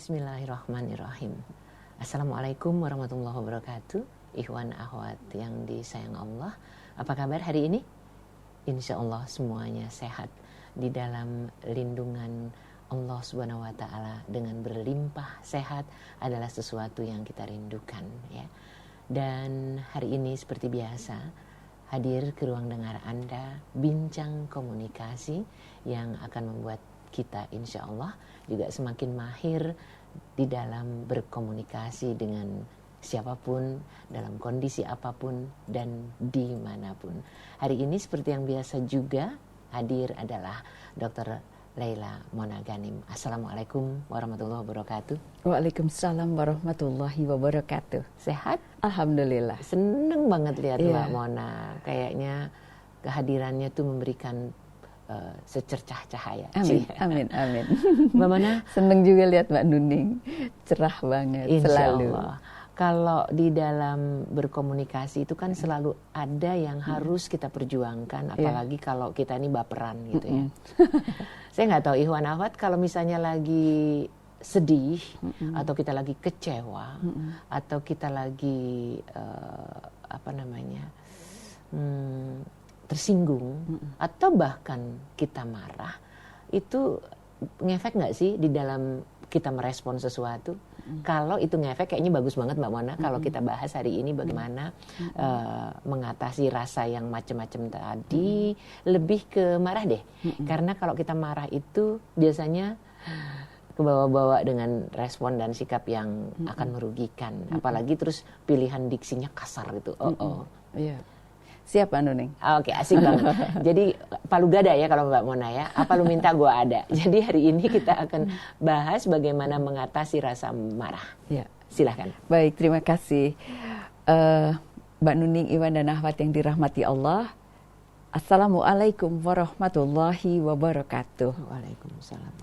Bismillahirrahmanirrahim. Assalamualaikum warahmatullahi wabarakatuh. Ikhwan akhwat yang disayang Allah, apa kabar hari ini? Insya Allah semuanya sehat di dalam lindungan Allah Subhanahu wa Ta'ala. Dengan berlimpah sehat adalah sesuatu yang kita rindukan, ya. Dan hari ini seperti biasa hadir ke ruang dengar Anda, bincang komunikasi yang akan membuat kita insya Allah juga semakin mahir di dalam berkomunikasi dengan siapapun, dalam kondisi apapun, dan dimanapun. Hari ini seperti yang biasa juga hadir adalah Dr. Laila Mona Ghanim. Assalamualaikum warahmatullahi wabarakatuh. Waalaikumsalam warahmatullahi wabarakatuh. Sehat? Alhamdulillah. Seneng banget lihat Mbak Mona. Kayaknya kehadirannya tuh memberikan secercah cahaya. Amin, amin, amin. Mbak Mona? Seneng juga lihat Mbak Nuning. Cerah banget Insya selalu. Allah. Kalau di dalam berkomunikasi itu kan selalu ada yang harus kita perjuangkan, apalagi kalau kita ini baperan gitu ya. Saya nggak tahu Ikhwan Akhwat kalau misalnya lagi sedih atau kita lagi kecewa atau kita lagi tersinggung atau bahkan kita marah, itu ngefek nggak sih di dalam kita merespon sesuatu? Kalau itu ngefek, kayaknya bagus banget Mbak Mona kalau kita bahas hari ini bagaimana mengatasi rasa yang macam-macam tadi. Lebih ke marah deh, karena kalau kita marah itu biasanya kebawa-bawa dengan respon dan sikap yang akan merugikan, apalagi terus pilihan diksinya kasar gitu. Iya. Siap Mbak Nuning. Oke, asik banget. Jadi palu gada ya kalau Mbak Mona ya. Apa lu minta gua ada. Jadi hari ini kita akan bahas bagaimana mengatasi rasa marah. Ya. Silahkan. Baik, terima kasih. Mbak Nuning, Iwan dan Ahwat yang dirahmati Allah. Assalamualaikum warahmatullahi wabarakatuh. Waalaikumsalam.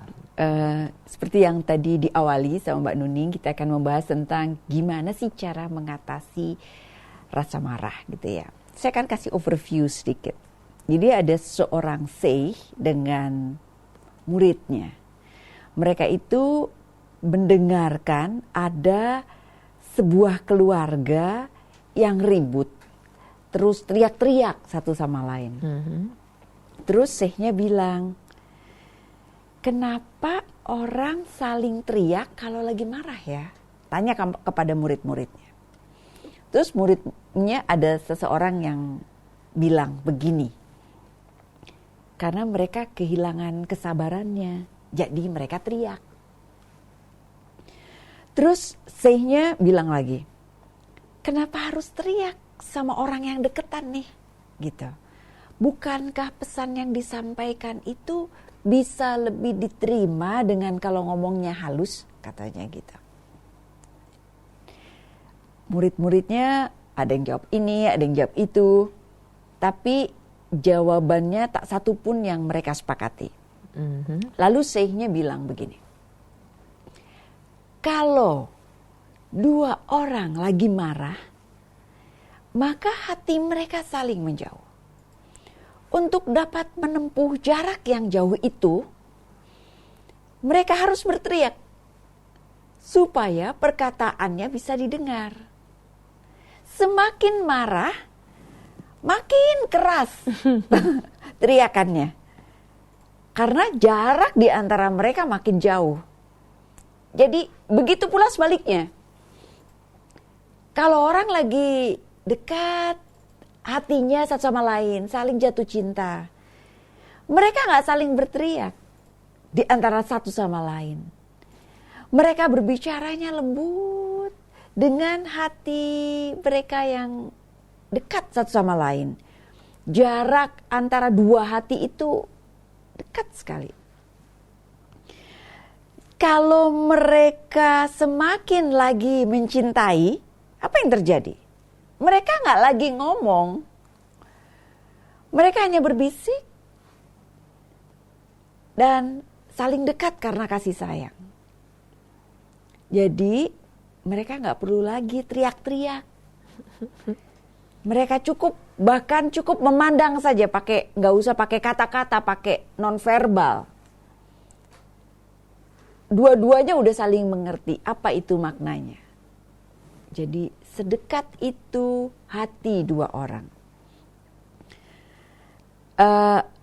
Seperti yang tadi diawali sama Mbak Nuning, kita akan membahas tentang gimana sih cara mengatasi rasa marah gitu ya. Saya akan kasih overview sedikit. Jadi ada seorang sheikh dengan muridnya. Mereka itu mendengarkan ada sebuah keluarga yang ribut. Terus teriak-teriak satu sama lain. Terus sheikhnya bilang, kenapa orang saling teriak kalau lagi marah ya? Tanya kepada murid-muridnya. Terus muridnya ada seseorang yang bilang begini, karena mereka kehilangan kesabarannya, jadi mereka teriak. Terus sheikhnya bilang lagi, kenapa harus teriak sama orang yang deketan nih? Gitu. Bukankah pesan yang disampaikan itu bisa lebih diterima dengan kalau ngomongnya halus? Katanya gitu. Murid-muridnya ada yang jawab ini, ada yang jawab itu. Tapi jawabannya tak satu pun yang mereka sepakati. Lalu sheikhnya bilang begini. Kalau dua orang lagi marah, maka hati mereka saling menjauh. Untuk dapat menempuh jarak yang jauh itu, mereka harus berteriak supaya perkataannya bisa didengar. Semakin marah, makin keras teriakannya. Karena jarak di antara mereka makin jauh. Jadi begitu pula sebaliknya. Kalau orang lagi dekat, hatinya satu sama lain, saling jatuh cinta. Mereka gak saling berteriak di antara satu sama lain. Mereka berbicaranya lembut dengan hati mereka yang dekat satu sama lain. Jarak antara dua hati itu dekat sekali. Kalau mereka semakin lagi mencintai, apa yang terjadi? Mereka nggak lagi ngomong. Mereka hanya berbisik dan saling dekat karena kasih sayang. Jadi mereka nggak perlu lagi teriak-teriak. Mereka bahkan cukup memandang saja, nggak usah pakai kata-kata, pakai nonverbal. dua-duanya udah saling mengerti apa itu maknanya. Jadi sedekat itu hati dua orang.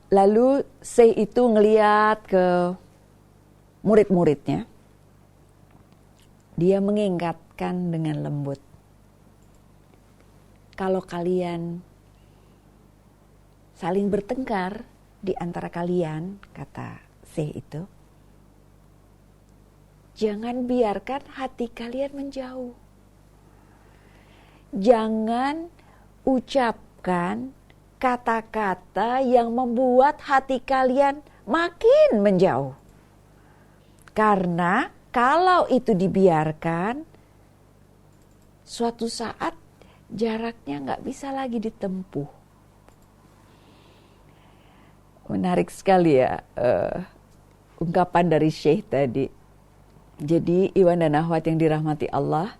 Lalu Syekh itu ngeliat ke murid-muridnya. Dia mengingatkan dengan lembut. Kalau kalian saling bertengkar di antara kalian, kata Syekh itu, jangan biarkan hati kalian menjauh. Jangan ucapkan kata-kata yang membuat hati kalian makin menjauh. Karena kalau itu dibiarkan, suatu saat jaraknya nggak bisa lagi ditempuh. Menarik sekali ya ungkapan dari Syekh tadi. Jadi Iwan dan Akhwat yang dirahmati Allah,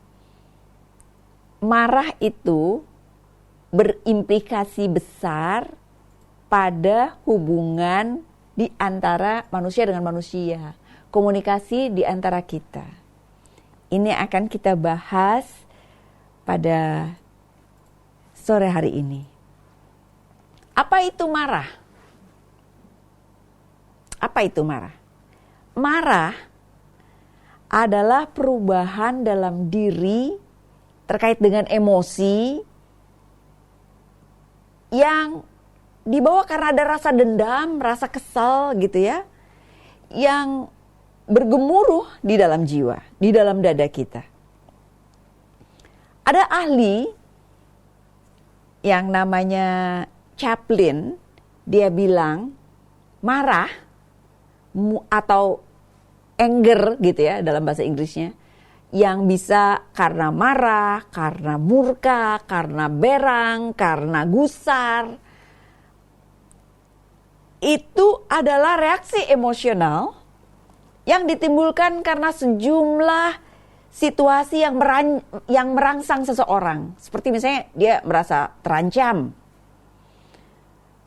marah itu berimplikasi besar pada hubungan di antara manusia dengan manusia, komunikasi di antara kita. Ini akan kita bahas pada sore hari ini. Apa itu marah? Apa itu marah? Marah adalah perubahan dalam diri terkait dengan emosi yang dibawa karena ada rasa dendam, rasa kesal gitu ya, yang bergemuruh di dalam jiwa, di dalam dada kita. Ada ahli yang namanya Chaplin, dia bilang marah atau anger gitu ya dalam bahasa Inggrisnya, yang bisa karena marah, karena murka, karena berang, karena gusar. Itu adalah reaksi emosional yang ditimbulkan karena sejumlah situasi yang merangsang seseorang. Seperti misalnya dia merasa terancam,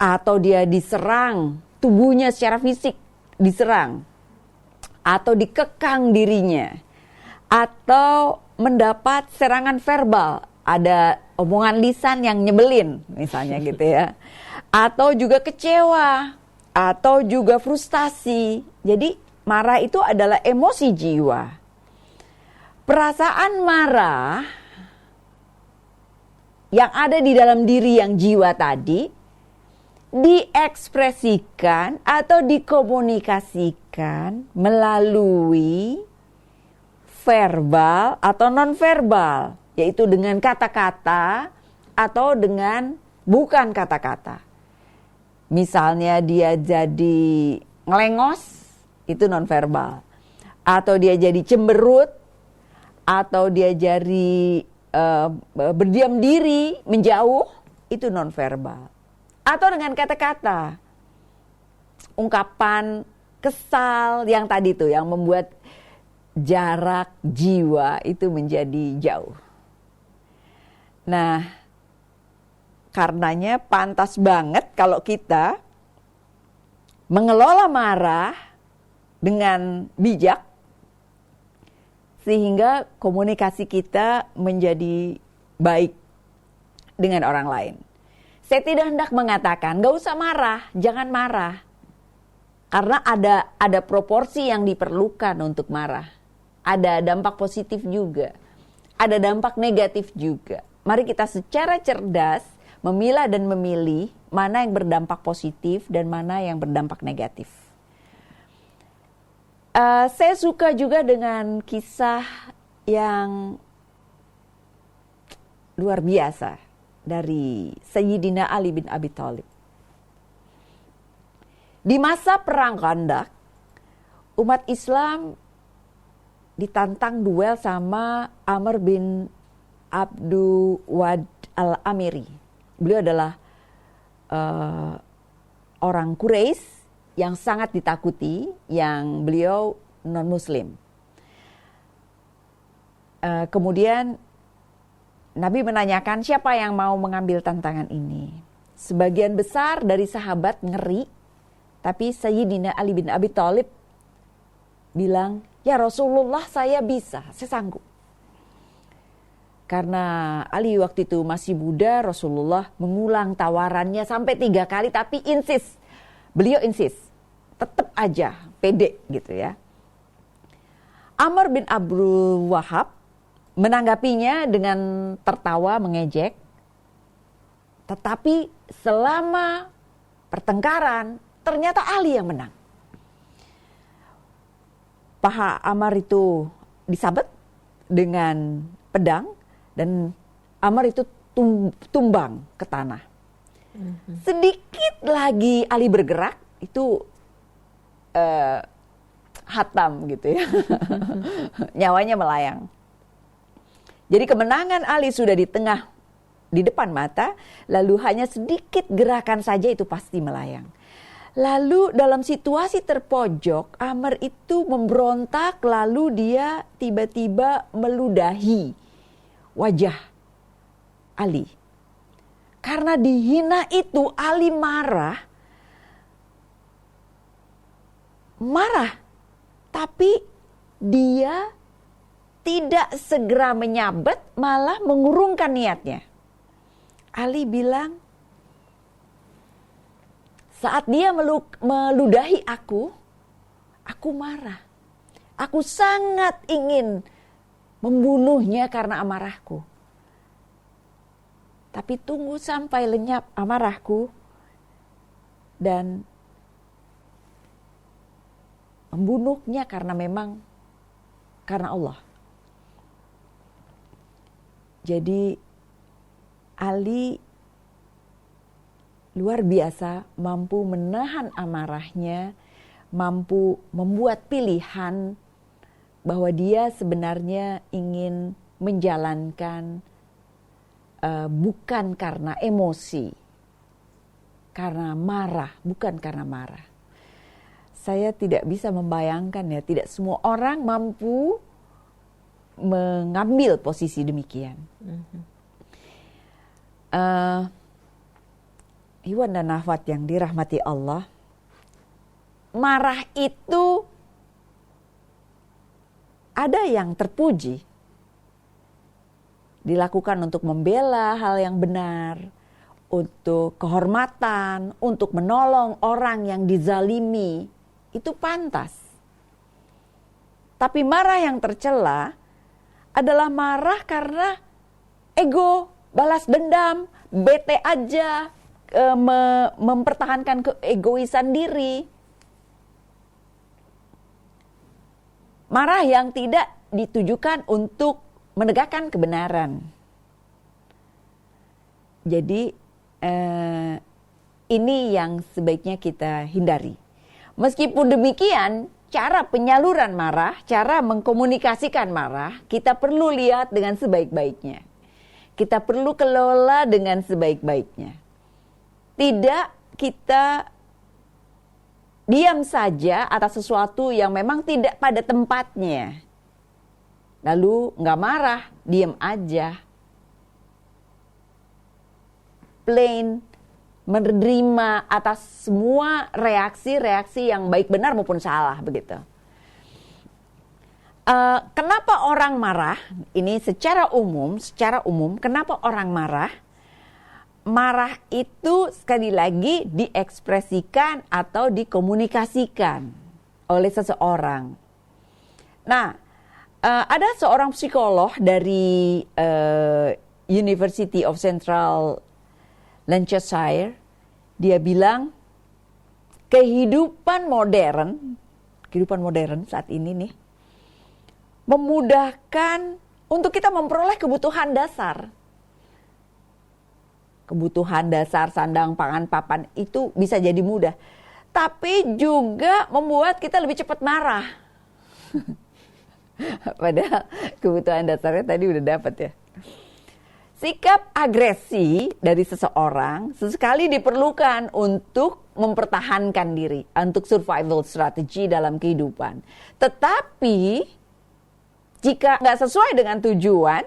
atau dia diserang, tubuhnya secara fisik diserang, atau dikekang dirinya, atau mendapat serangan verbal, ada omongan lisan yang nyebelin misalnya gitu ya, atau juga kecewa, atau juga frustasi. Jadi marah itu adalah emosi jiwa. Perasaan marah yang ada di dalam diri yang jiwa tadi diekspresikan atau dikomunikasikan melalui verbal atau non-verbal, yaitu dengan kata-kata atau dengan bukan kata-kata. Misalnya dia jadi ngelengos, itu non-verbal. Atau dia jadi cemberut, atau dia jadi berdiam diri, menjauh, itu non-verbal. Atau dengan kata-kata, ungkapan kesal yang tadi tuh, yang membuat jarak jiwa itu menjadi jauh. Nah, karenanya pantas banget kalau kita mengelola marah dengan bijak, sehingga komunikasi kita menjadi baik dengan orang lain. Saya tidak hendak mengatakan gak usah marah, jangan marah. Karena ada proporsi yang diperlukan untuk marah. Ada dampak positif juga, ada dampak negatif juga. Mari kita secara cerdas memilah dan memilih mana yang berdampak positif dan mana yang berdampak negatif. Saya suka juga dengan kisah yang luar biasa dari Sayyidina Ali bin Abi Thalib. Di masa perang Khandaq, umat Islam ditantang duel sama Amr bin Abdu Wad al-Amiri. Beliau adalah orang Quraisy yang sangat ditakuti, yang beliau non-muslim. Kemudian Nabi menanyakan siapa yang mau mengambil tantangan ini. Sebagian besar dari sahabat ngeri, tapi Sayyidina Ali bin Abi Thalib bilang, Ya Rasulullah, saya bisa, saya sanggup. Karena Ali waktu itu masih muda, Rasulullah mengulang tawarannya sampai 3 kali, tapi beliau insist, tetap aja pede gitu ya. Amr bin Abdul Wahab menanggapinya dengan tertawa mengejek, tetapi selama pertengkaran ternyata Ali yang menang. Paha Amr itu disabet dengan pedang dan Amr itu tumbang ke tanah. Sedikit lagi Ali bergerak, itu hatam gitu ya. Nyawanya melayang. Jadi kemenangan Ali sudah di depan mata, lalu hanya sedikit gerakan saja itu pasti melayang. Lalu dalam situasi terpojok, Amr itu memberontak, lalu dia tiba-tiba meludahi wajah Ali. Karena dihina itu Ali marah, tapi dia tidak segera menyabet, malah mengurungkan niatnya. Ali bilang, saat dia meludahi aku marah. Aku sangat ingin membunuhnya karena amarahku. Tapi tunggu sampai lenyap amarahku dan membunuhnya karena Allah. Jadi Ali luar biasa, mampu menahan amarahnya, mampu membuat pilihan bahwa dia sebenarnya ingin menjalankan bukan karena emosi, karena marah, bukan karena marah. Saya tidak bisa membayangkan ya, tidak semua orang mampu mengambil posisi demikian. Iwan dan Nahwat yang dirahmati Allah, marah itu ada yang terpuji, dilakukan untuk membela hal yang benar, untuk kehormatan, untuk menolong orang yang dizalimi, itu pantas. Tapi marah yang tercela adalah marah karena ego, balas dendam, bete aja, mempertahankan keegoisan diri. Marah yang tidak ditujukan untuk menegakkan kebenaran. Jadi ini yang sebaiknya kita hindari. Meskipun demikian, cara penyaluran marah, cara mengkomunikasikan marah, kita perlu lihat dengan sebaik-baiknya. Kita perlu kelola dengan sebaik-baiknya. Tidak kita diam saja atas sesuatu yang memang tidak pada tempatnya. Lalu nggak marah, diam aja. Plain menerima atas semua reaksi-reaksi yang baik benar maupun salah begitu. Kenapa orang marah? Ini secara umum, kenapa orang marah? Marah itu sekali lagi diekspresikan atau dikomunikasikan oleh seseorang. Nah, ada seorang psikolog dari University of Central Lancashire, dia bilang kehidupan modern saat ini nih memudahkan untuk kita memperoleh kebutuhan dasar. Kebutuhan dasar sandang, pangan, papan itu bisa jadi mudah. Tapi juga membuat kita lebih cepat marah. Padahal kebutuhan dasarnya tadi udah dapat ya. Sikap agresi dari seseorang sesekali diperlukan untuk mempertahankan diri, untuk survival strategy dalam kehidupan. Tetapi jika nggak sesuai dengan tujuan,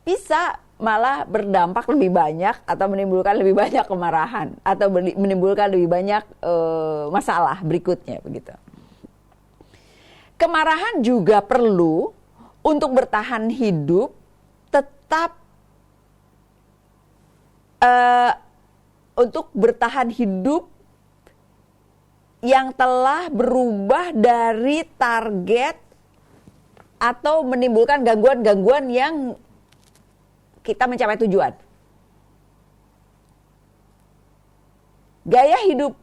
bisa malah berdampak lebih banyak atau menimbulkan lebih banyak kemarahan atau menimbulkan lebih banyak masalah berikutnya begitu. kemarahan juga perlu untuk bertahan hidup, tetap untuk bertahan hidup yang telah berubah dari target atau menimbulkan gangguan-gangguan yang kita mencapai tujuan. Gaya hidup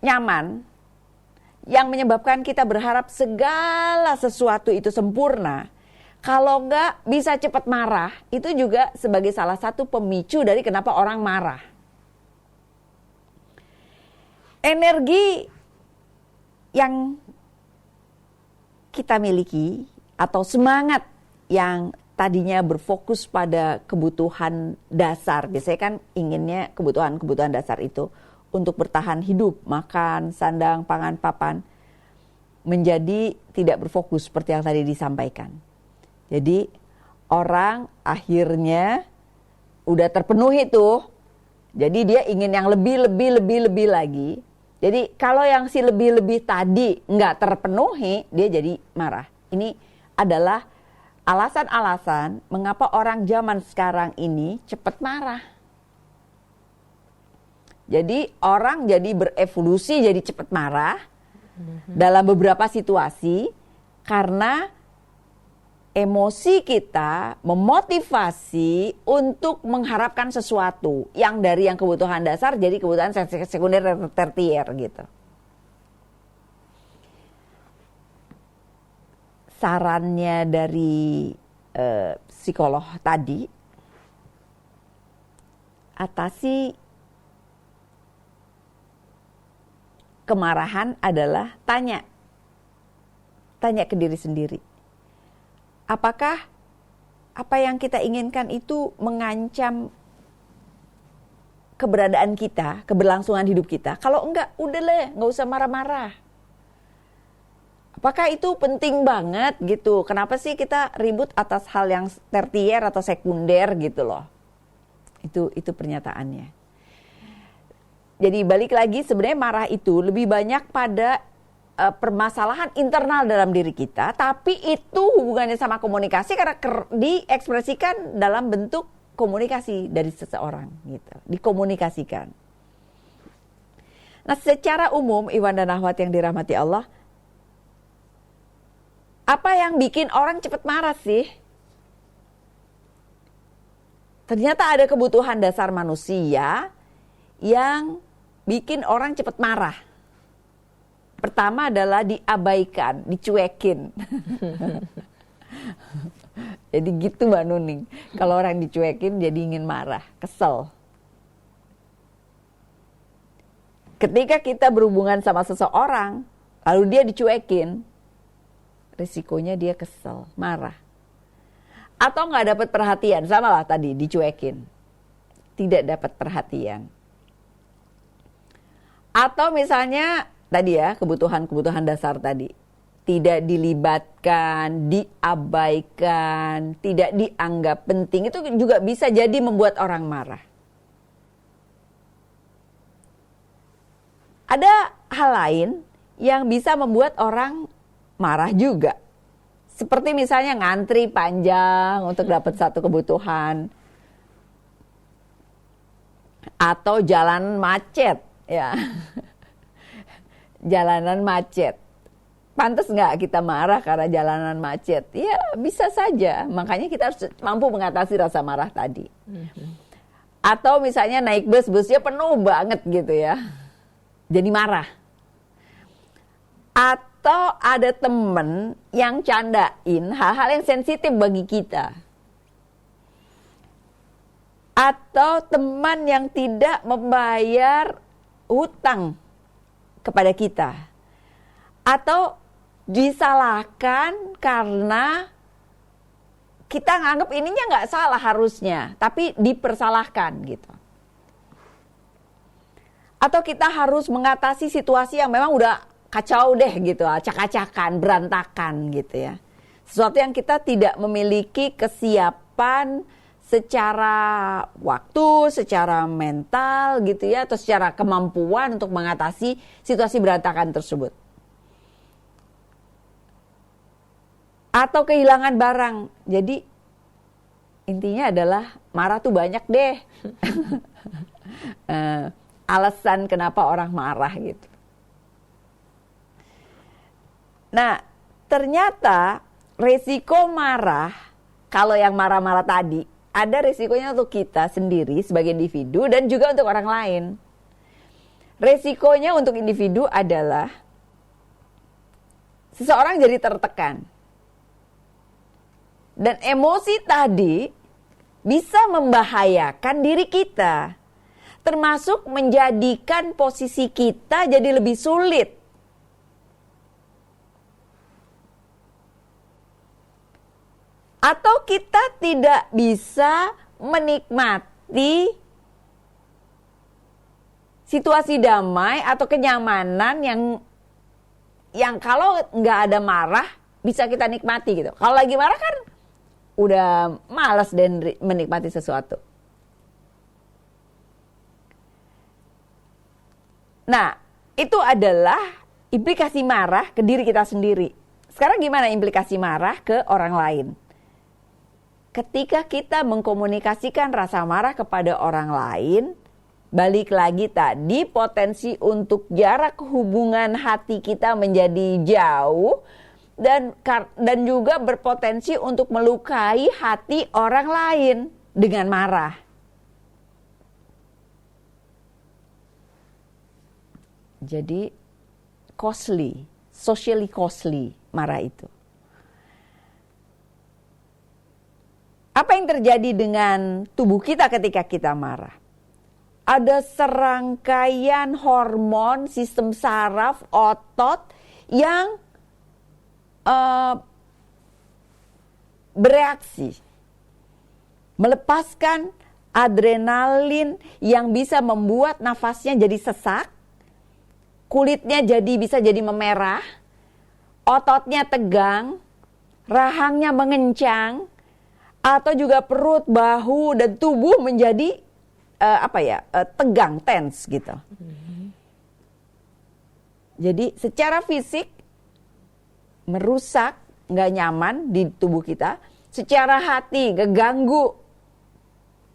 nyaman yang menyebabkan kita berharap segala sesuatu itu sempurna, kalau enggak bisa cepat marah, itu juga sebagai salah satu pemicu dari kenapa orang marah. Energi yang kita miliki atau semangat yang tadinya berfokus pada kebutuhan dasar, biasanya kan inginnya kebutuhan dasar itu untuk bertahan hidup, makan, sandang, pangan, papan, menjadi tidak berfokus seperti yang tadi disampaikan. Jadi orang akhirnya udah terpenuhi tuh, jadi dia ingin yang lebih lagi. Jadi kalau yang si lebih tadi nggak terpenuhi, dia jadi marah. Ini adalah alasan-alasan mengapa orang zaman sekarang ini cepat marah. Jadi orang jadi berevolusi jadi cepat marah dalam beberapa situasi karena emosi kita memotivasi untuk mengharapkan sesuatu yang dari yang kebutuhan dasar jadi kebutuhan sekunder tertier gitu. Sarannya dari psikolog tadi, atasi kemarahan adalah tanya ke diri sendiri. Apakah apa yang kita inginkan itu mengancam keberadaan kita, keberlangsungan hidup kita? Kalau enggak, udahlah, nggak usah marah-marah. Apakah itu penting banget gitu? Kenapa sih kita ribut atas hal yang tertier atau sekunder gitu loh? Itu pernyataannya. Jadi balik lagi, sebenarnya marah itu lebih banyak pada permasalahan internal dalam diri kita, tapi itu hubungannya sama komunikasi karena diekspresikan dalam bentuk komunikasi dari seseorang gitu, dikomunikasikan. Nah, secara umum Iwan dan Akhwat yang dirahmati Allah, apa yang bikin orang cepat marah sih? Ternyata ada kebutuhan dasar manusia yang bikin orang cepat marah. Pertama adalah diabaikan, dicuekin. Jadi gitu Mbak Nuning. Kalau orang dicuekin jadi ingin marah, kesel. Ketika kita berhubungan sama seseorang, lalu dia dicuekin, risikonya dia kesel, marah. Atau nggak dapat perhatian, sama lah tadi dicuekin. Tidak dapat perhatian. Atau misalnya tadi ya, kebutuhan dasar tadi. Tidak dilibatkan, diabaikan, tidak dianggap penting. Itu juga bisa jadi membuat orang marah. Ada hal lain yang bisa membuat orang marah juga. Seperti misalnya ngantri panjang untuk dapat satu kebutuhan. Atau jalan macet, ya. Jalanan macet. Pantas nggak kita marah karena jalanan macet? Ya bisa saja. Makanya kita harus mampu mengatasi rasa marah tadi. Atau misalnya naik bus, busnya penuh banget gitu ya. Jadi marah. Atau ada temen yang candain hal-hal yang sensitif bagi kita. Atau teman yang tidak membayar hutang kepada kita. Atau disalahkan karena kita nganggap ininya nggak salah harusnya, tapi dipersalahkan gitu. Atau kita harus mengatasi situasi yang memang udah kacau deh gitu, acak-acakan, berantakan gitu ya. Sesuatu yang kita tidak memiliki kesiapan secara waktu, secara mental gitu ya, atau secara kemampuan untuk mengatasi situasi berantakan tersebut. atau kehilangan barang. Jadi intinya adalah marah tuh banyak deh. Alasan kenapa orang marah gitu. Nah, ternyata resiko marah, kalau yang marah-marah tadi, ada resikonya untuk kita sendiri sebagai individu dan juga untuk orang lain. Resikonya untuk individu adalah seseorang jadi tertekan. Dan emosi tadi bisa membahayakan diri kita, termasuk menjadikan posisi kita jadi lebih sulit. Atau kita tidak bisa menikmati situasi damai atau kenyamanan yang kalau nggak ada marah bisa kita nikmati gitu. Kalau lagi marah kan udah malas dan menikmati sesuatu. Nah, itu adalah implikasi marah ke diri kita sendiri. Sekarang gimana implikasi marah ke orang lain? Ketika kita mengkomunikasikan rasa marah kepada orang lain, balik lagi tadi potensi untuk jarak hubungan hati kita menjadi jauh dan juga berpotensi untuk melukai hati orang lain dengan marah. Jadi costly, socially costly marah itu. Apa yang terjadi dengan tubuh kita ketika kita marah? Ada serangkaian hormon, sistem saraf, otot yang bereaksi. Melepaskan adrenalin yang bisa membuat nafasnya jadi sesak, kulitnya bisa jadi memerah, ototnya tegang, rahangnya mengencang, atau juga perut, bahu, dan tubuh menjadi tegang, tense gitu. Jadi secara fisik merusak, nggak nyaman di tubuh kita. Secara hati keganggu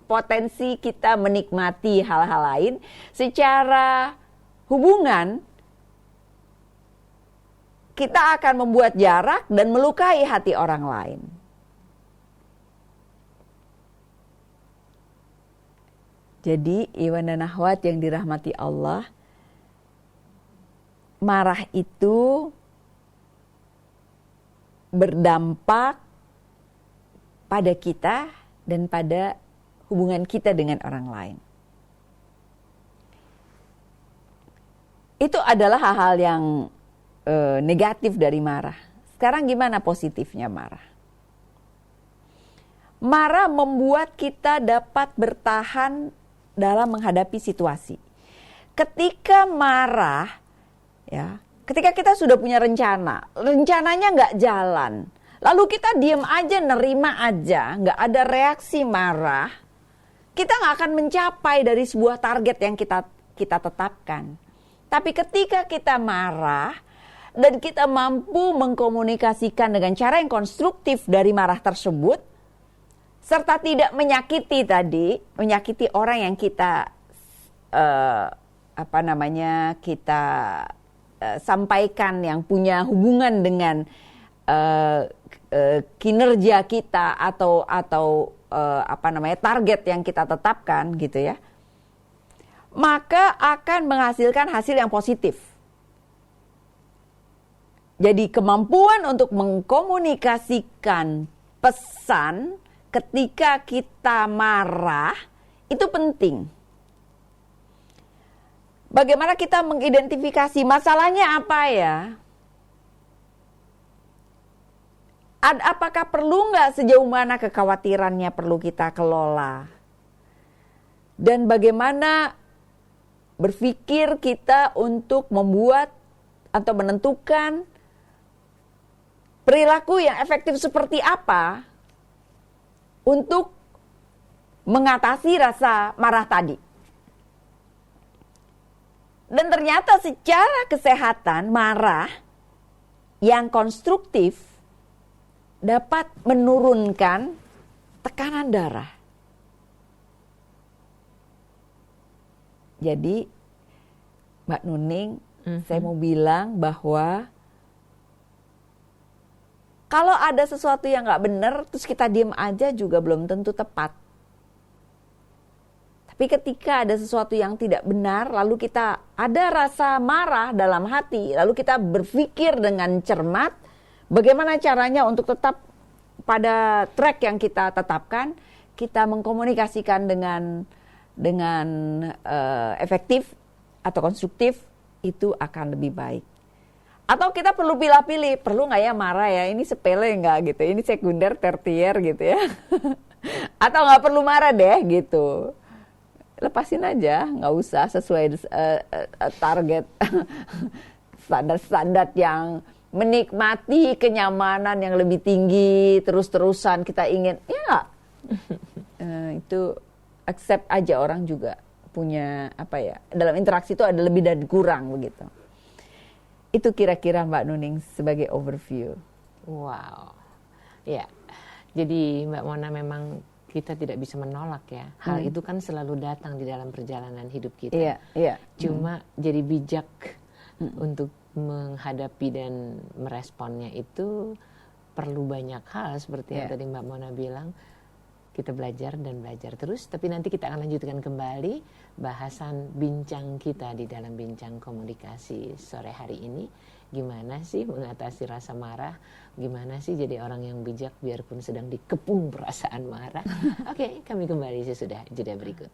potensi kita menikmati hal-hal lain. Secara hubungan kita akan membuat jarak dan melukai hati orang lain. Jadi Iwan dan Akhwat yang dirahmati Allah, marah itu berdampak pada kita dan pada hubungan kita dengan orang lain. Itu adalah hal-hal yang negatif dari marah. Sekarang gimana positifnya marah? Marah membuat kita dapat bertahan dalam menghadapi situasi. Ketika marah, ya, ketika kita sudah punya rencananya nggak jalan, lalu kita diem aja, nerima aja, nggak ada reaksi marah, kita nggak akan mencapai dari sebuah target yang kita tetapkan. Tapi ketika kita marah dan kita mampu mengkomunikasikan dengan cara yang konstruktif dari marah tersebut, serta tidak menyakiti orang yang kita sampaikan, yang punya hubungan dengan kinerja kita atau target yang kita tetapkan gitu ya, maka akan menghasilkan hasil yang positif. Jadi kemampuan untuk mengkomunikasikan pesan ketika kita marah itu penting. Bagaimana kita mengidentifikasi masalahnya apa ya? Apakah perlu nggak, sejauh mana kekhawatirannya perlu kita kelola? Dan bagaimana berpikir kita untuk membuat atau menentukan perilaku yang efektif seperti apa untuk mengatasi rasa marah tadi. Dan ternyata secara kesehatan marah yang konstruktif dapat menurunkan tekanan darah. Jadi Mbak Nuning, saya mau bilang bahwa kalau ada sesuatu yang nggak benar, terus kita diem aja juga belum tentu tepat. Tapi ketika ada sesuatu yang tidak benar, lalu kita ada rasa marah dalam hati, lalu kita berpikir dengan cermat, bagaimana caranya untuk tetap pada track yang kita tetapkan, kita mengkomunikasikan dengan efektif atau konstruktif, itu akan lebih baik. Atau kita perlu pilih-pilih, perlu nggak ya marah ya, ini sepele nggak gitu, ini sekunder, tertier gitu ya. Atau nggak perlu marah deh gitu. Lepasin aja, nggak usah sesuai target standar-standar yang menikmati kenyamanan yang lebih tinggi, terus-terusan kita ingin, ya itu accept aja, orang juga punya dalam interaksi itu ada lebih dan kurang begitu. Itu kira-kira Mbak Nuning sebagai overview. Wow, ya. Jadi Mbak Mona, memang kita tidak bisa menolak ya. Hal itu kan selalu datang di dalam perjalanan hidup kita. Iya. Cuma jadi bijak untuk menghadapi dan meresponnya itu perlu banyak hal seperti yang tadi Mbak Mona bilang. Kita belajar dan belajar terus, tapi nanti kita akan lanjutkan kembali bahasan bincang kita di dalam bincang komunikasi sore hari ini. Gimana sih mengatasi rasa marah? Gimana sih jadi orang yang bijak biarpun sedang dikepung perasaan marah? Oke, kami kembali sesudah jeda berikut.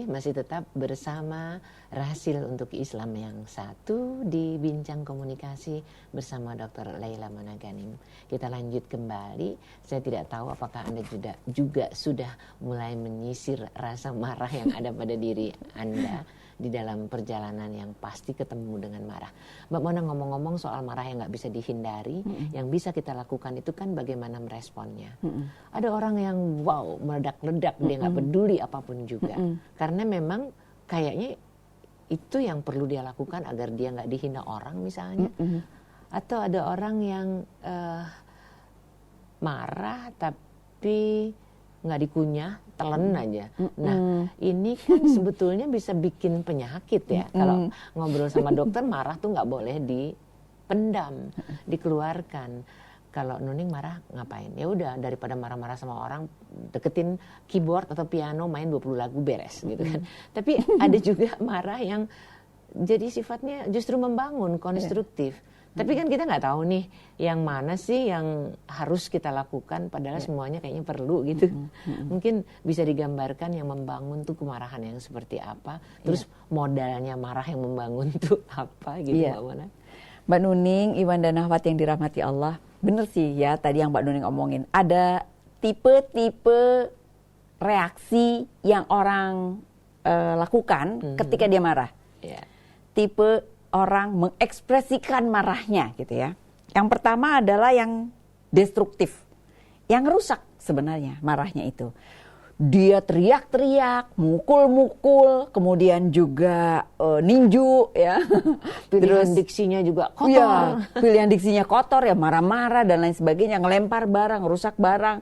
Masih tetap bersama Rahasil untuk Islam yang satu di Bincang Komunikasi bersama Dr. Laila Monaganim. Kita lanjut kembali. Saya tidak tahu apakah Anda juga sudah mulai menyisir rasa marah yang ada pada diri Anda di dalam perjalanan yang pasti ketemu dengan marah. Mbak Mona, ngomong-ngomong soal marah yang nggak bisa dihindari, yang bisa kita lakukan itu kan bagaimana meresponnya. Ada orang yang meledak-ledak, dia nggak peduli apapun juga. Karena memang kayaknya itu yang perlu dia lakukan agar dia nggak dihina orang misalnya. Atau ada orang yang marah tapi nggak dikunyah, telan aja. Nah, ini kan sebetulnya bisa bikin penyakit ya. Kalau ngobrol sama dokter, marah tuh nggak boleh dipendam, dikeluarkan. Kalau Nuning marah ngapain? Ya udah, daripada marah-marah sama orang, deketin keyboard atau piano, main 20 lagu, beres gitu kan. Tapi ada juga marah yang jadi sifatnya justru membangun, konstruktif. Tapi kan kita nggak tahu nih yang mana sih yang harus kita lakukan, padahal semuanya kayaknya perlu gitu. Mungkin bisa digambarkan yang membangun tuh kemarahan yang seperti apa, terus modalnya marah yang membangun tuh apa gitu Mbak Mona. Mbak Nuning, Iwan dan Ahwat yang dirahmati Allah, bener sih ya tadi yang Mbak Nuning omongin, ada tipe-tipe reaksi yang orang lakukan ketika dia marah. Tipe orang mengekspresikan marahnya gitu ya. Yang pertama adalah yang destruktif, yang rusak sebenarnya marahnya itu. Dia teriak-teriak, mukul-mukul, kemudian juga ninju ya. Pilihan diksinya juga kotor. Ya, pilihan diksinya kotor ya, marah-marah dan lain sebagainya, ngelempar barang, rusak barang,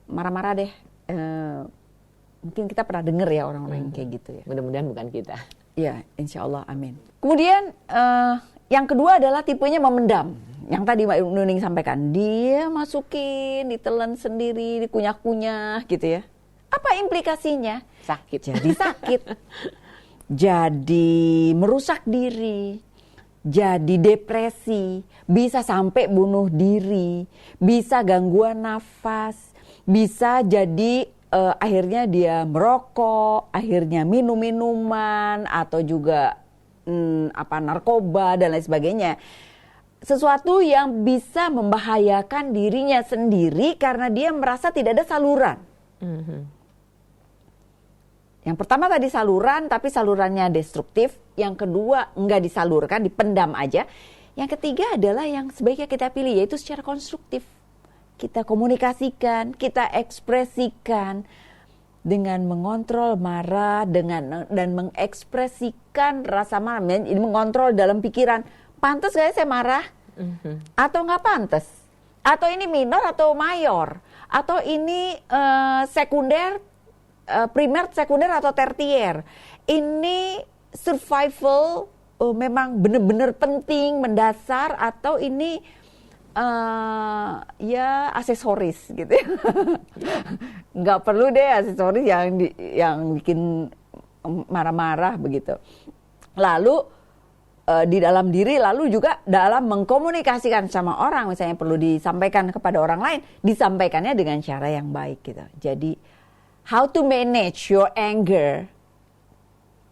marah-marah deh. Mungkin kita pernah dengar ya orang-orang yang kayak gitu ya. Mudah-mudahan bukan kita. Ya, insya Allah, amin. Kemudian yang kedua adalah tipenya memendam. Yang tadi Mbak Nuning sampaikan, dia masukin, ditelan sendiri, dikunyah-kunyah gitu ya. Apa implikasinya? Sakit. Jadi sakit. Jadi merusak diri. Jadi depresi. Bisa sampai bunuh diri. Bisa gangguan nafas. Bisa jadi akhirnya dia merokok, akhirnya minum minuman atau juga narkoba dan lain sebagainya. Sesuatu yang bisa membahayakan dirinya sendiri karena dia merasa tidak ada saluran. Yang pertama tadi saluran, tapi salurannya destruktif. Yang kedua nggak disalurkan, dipendam aja. Yang ketiga adalah yang sebaiknya kita pilih, yaitu secara konstruktif. Kita komunikasikan, kita ekspresikan dengan mengontrol marah, dan mengekspresikan rasa marah. Ini mengontrol dalam pikiran. Pantas gak saya marah? Atau nggak pantas? Atau ini minor atau mayor? Atau ini sekunder, primer, sekunder atau tertier? Ini survival memang benar-benar penting, mendasar, atau ini ya aksesoris gitu ya. Nggak perlu deh aksesoris yang bikin marah-marah begitu. Lalu di dalam diri, lalu juga dalam mengkomunikasikan sama orang, misalnya perlu disampaikan kepada orang lain, disampaikannya dengan cara yang baik gitu. Jadi how to manage your anger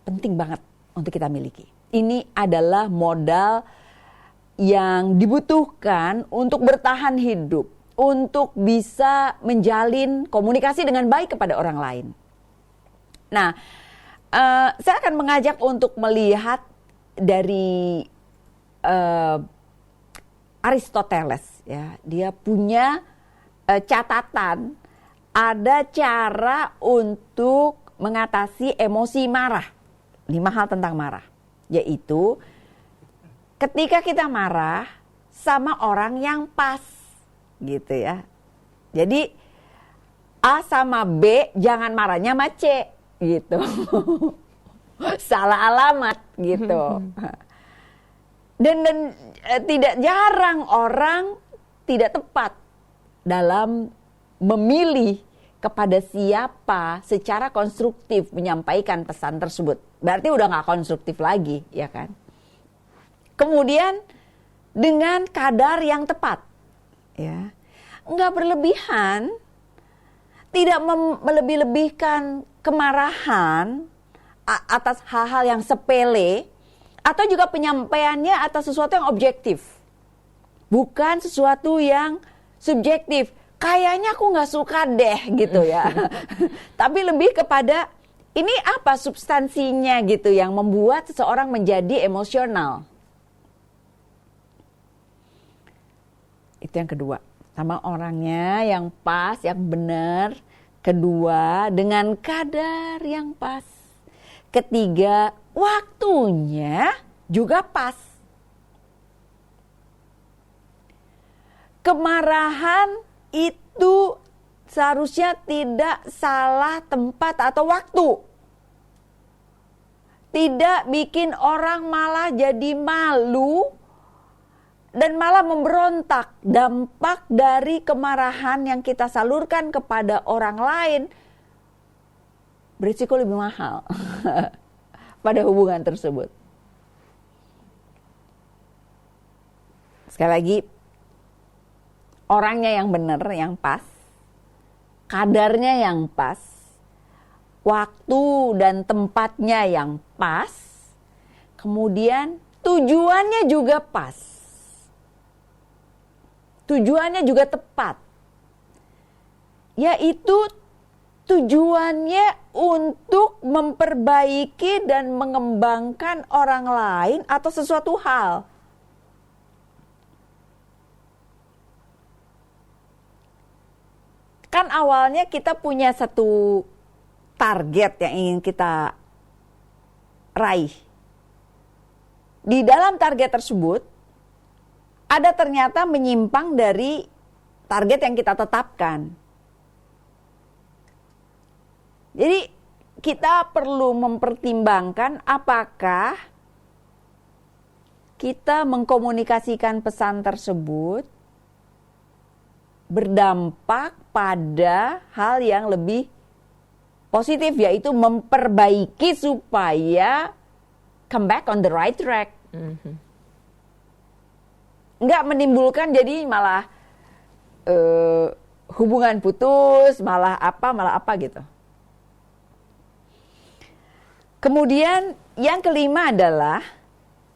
penting banget untuk kita miliki. Ini adalah modal yang dibutuhkan untuk bertahan hidup, untuk bisa menjalin komunikasi dengan baik kepada orang lain. Nah, saya akan mengajak untuk melihat dari Aristoteles, ya. Dia punya catatan, ada cara untuk mengatasi emosi marah. 5 hal tentang marah, yaitu ketika kita marah sama orang yang pas, gitu ya. Jadi A sama B, jangan marahnya sama C, gitu. Salah alamat, gitu. Dan tidak jarang orang tidak tepat dalam memilih kepada siapa secara konstruktif menyampaikan pesan tersebut. Berarti udah nggak konstruktif lagi, ya kan? Kemudian dengan kadar yang tepat, ya, nggak berlebihan, tidak melebih-lebihkan kemarahan atas hal-hal yang sepele, atau juga penyampaiannya atas sesuatu yang objektif, bukan sesuatu yang subjektif. Kayaknya aku nggak suka deh, gitu ya. Tapi lebih kepada ini apa substansinya gitu yang membuat seseorang menjadi emosional. Itu yang kedua, sama orangnya yang pas, yang benar. Kedua, dengan kadar yang pas. Ketiga, waktunya juga pas. Kemarahan itu seharusnya tidak salah tempat atau waktu. Tidak bikin orang malah jadi malu dan malah memberontak. Dampak dari kemarahan yang kita salurkan kepada orang lain berisiko lebih mahal pada hubungan tersebut. Sekali lagi, orangnya yang benar, yang pas, kadarnya yang pas, waktu dan tempatnya yang pas, kemudian tujuannya juga pas, tujuannya juga tepat, yaitu tujuannya untuk memperbaiki dan mengembangkan orang lain atau sesuatu hal. Kan awalnya kita punya satu target yang ingin kita raih. Di dalam target tersebut, ada ternyata menyimpang dari target yang kita tetapkan. Jadi kita perlu mempertimbangkan apakah kita mengkomunikasikan pesan tersebut berdampak pada hal yang lebih positif, yaitu memperbaiki supaya come back on the right track. Nggak menimbulkan jadi malah hubungan putus, malah apa gitu. Kemudian yang kelima adalah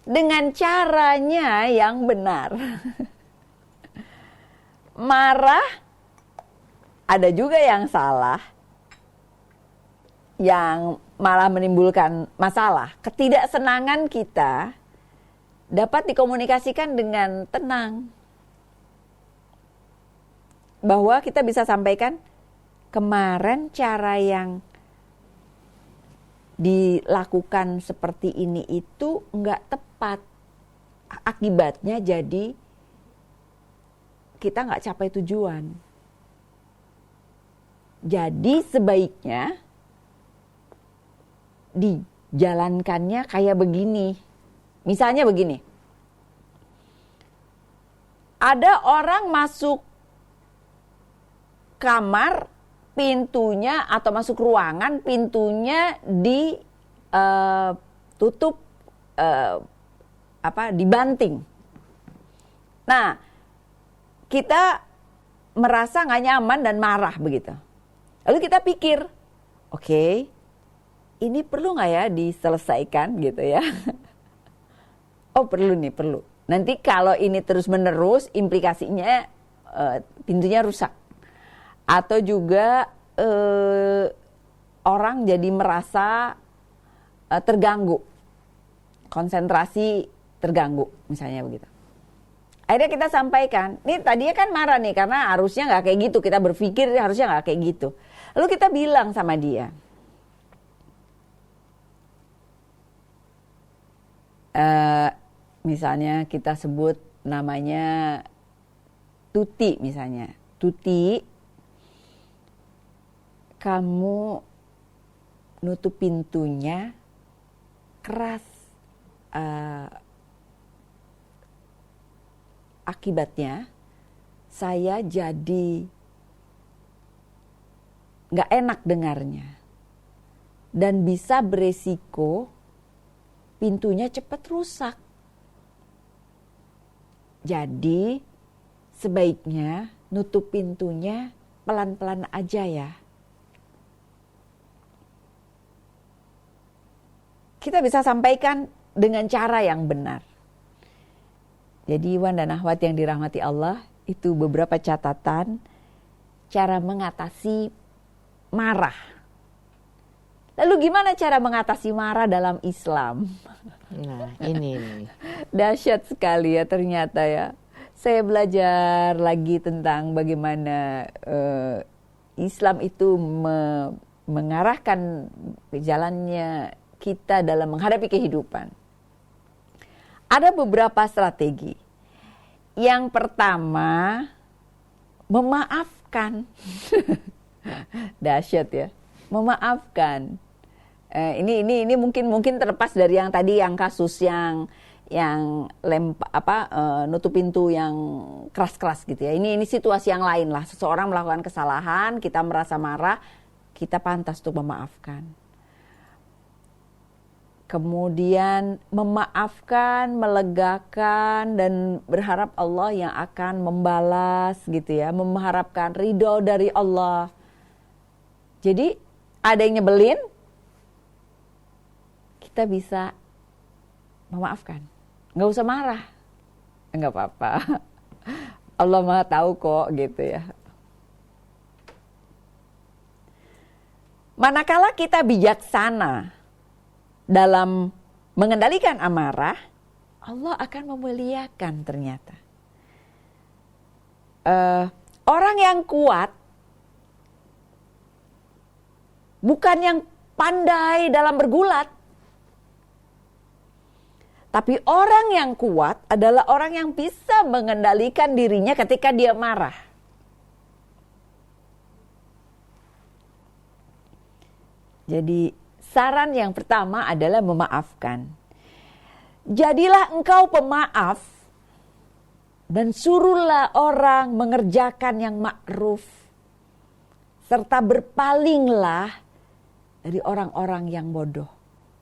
dengan caranya yang benar. Marah ada juga yang salah, yang malah menimbulkan masalah. Ketidaksenangan kita dapat dikomunikasikan dengan tenang. Bahwa kita bisa sampaikan, kemarin cara yang dilakukan seperti ini itu enggak tepat. Akibatnya jadi kita enggak capai tujuan. Jadi sebaiknya dijalankannya kayak begini. Misalnya begini. Ada orang masuk kamar, pintunya atau masuk ruangan, pintunya ditutup, dibanting. Nah, kita merasa nggak nyaman dan marah begitu. Lalu kita pikir, oke, ini perlu nggak ya diselesaikan gitu ya? Oh perlu nih, perlu. Nanti kalau ini terus menerus, implikasinya pintunya rusak. Atau juga orang jadi merasa terganggu, konsentrasi terganggu, misalnya begitu. Akhirnya kita sampaikan, nih tadinya kan marah nih karena harusnya nggak kayak gitu, kita berpikir harusnya nggak kayak gitu. Lalu kita bilang sama dia, misalnya kita sebut namanya Tuti misalnya, Tuti, kamu nutup pintunya keras, akibatnya saya jadi nggak enak dengarnya dan bisa beresiko pintunya cepat rusak. Jadi sebaiknya nutup pintunya pelan-pelan aja ya. Kita bisa sampaikan dengan cara yang benar. Jadi Iwan dan Akhwat yang dirahmati Allah, itu beberapa catatan cara mengatasi marah. Lalu gimana cara mengatasi marah dalam Islam? Nah, ini nih. Dahsyat sekali ya ternyata ya. Saya belajar lagi tentang bagaimana Islam itu mengarahkan jalannya kita dalam menghadapi kehidupan. Ada beberapa strategi. Yang pertama, memaafkan. Dahsyat ya. Memaafkan. Ini mungkin terlepas dari yang tadi, yang kasus yang nutup pintu yang keras-keras gitu ya. Ini situasi yang lain lah. Seseorang melakukan kesalahan, kita merasa marah, kita pantas untuk memaafkan. Kemudian memaafkan, melegakan, dan berharap Allah yang akan membalas gitu ya. Mengharapkan ridho dari Allah. Jadi ada yang nyebelin, kita bisa memaafkan. Nggak usah marah. Nggak apa-apa. Allah Maha tahu kok gitu ya. Manakala kita bijaksana dalam mengendalikan amarah, Allah akan memuliakan ternyata. Orang yang kuat bukan yang pandai dalam bergulat, tapi orang yang kuat adalah orang yang bisa mengendalikan dirinya ketika dia marah. Jadi saran yang pertama adalah memaafkan. Jadilah engkau pemaaf dan suruhlah orang mengerjakan yang ma'ruf. Serta berpalinglah dari orang-orang yang bodoh.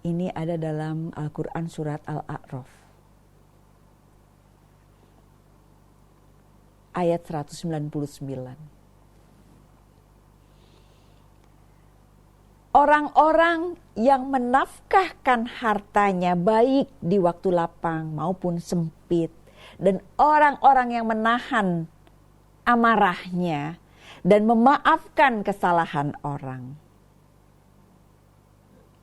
Ini ada dalam Al-Quran surat Al-A'raf. Ayat 199. orang-orang yang menafkahkan hartanya baik di waktu lapang maupun sempit, dan orang-orang yang menahan amarahnya dan memaafkan kesalahan orang.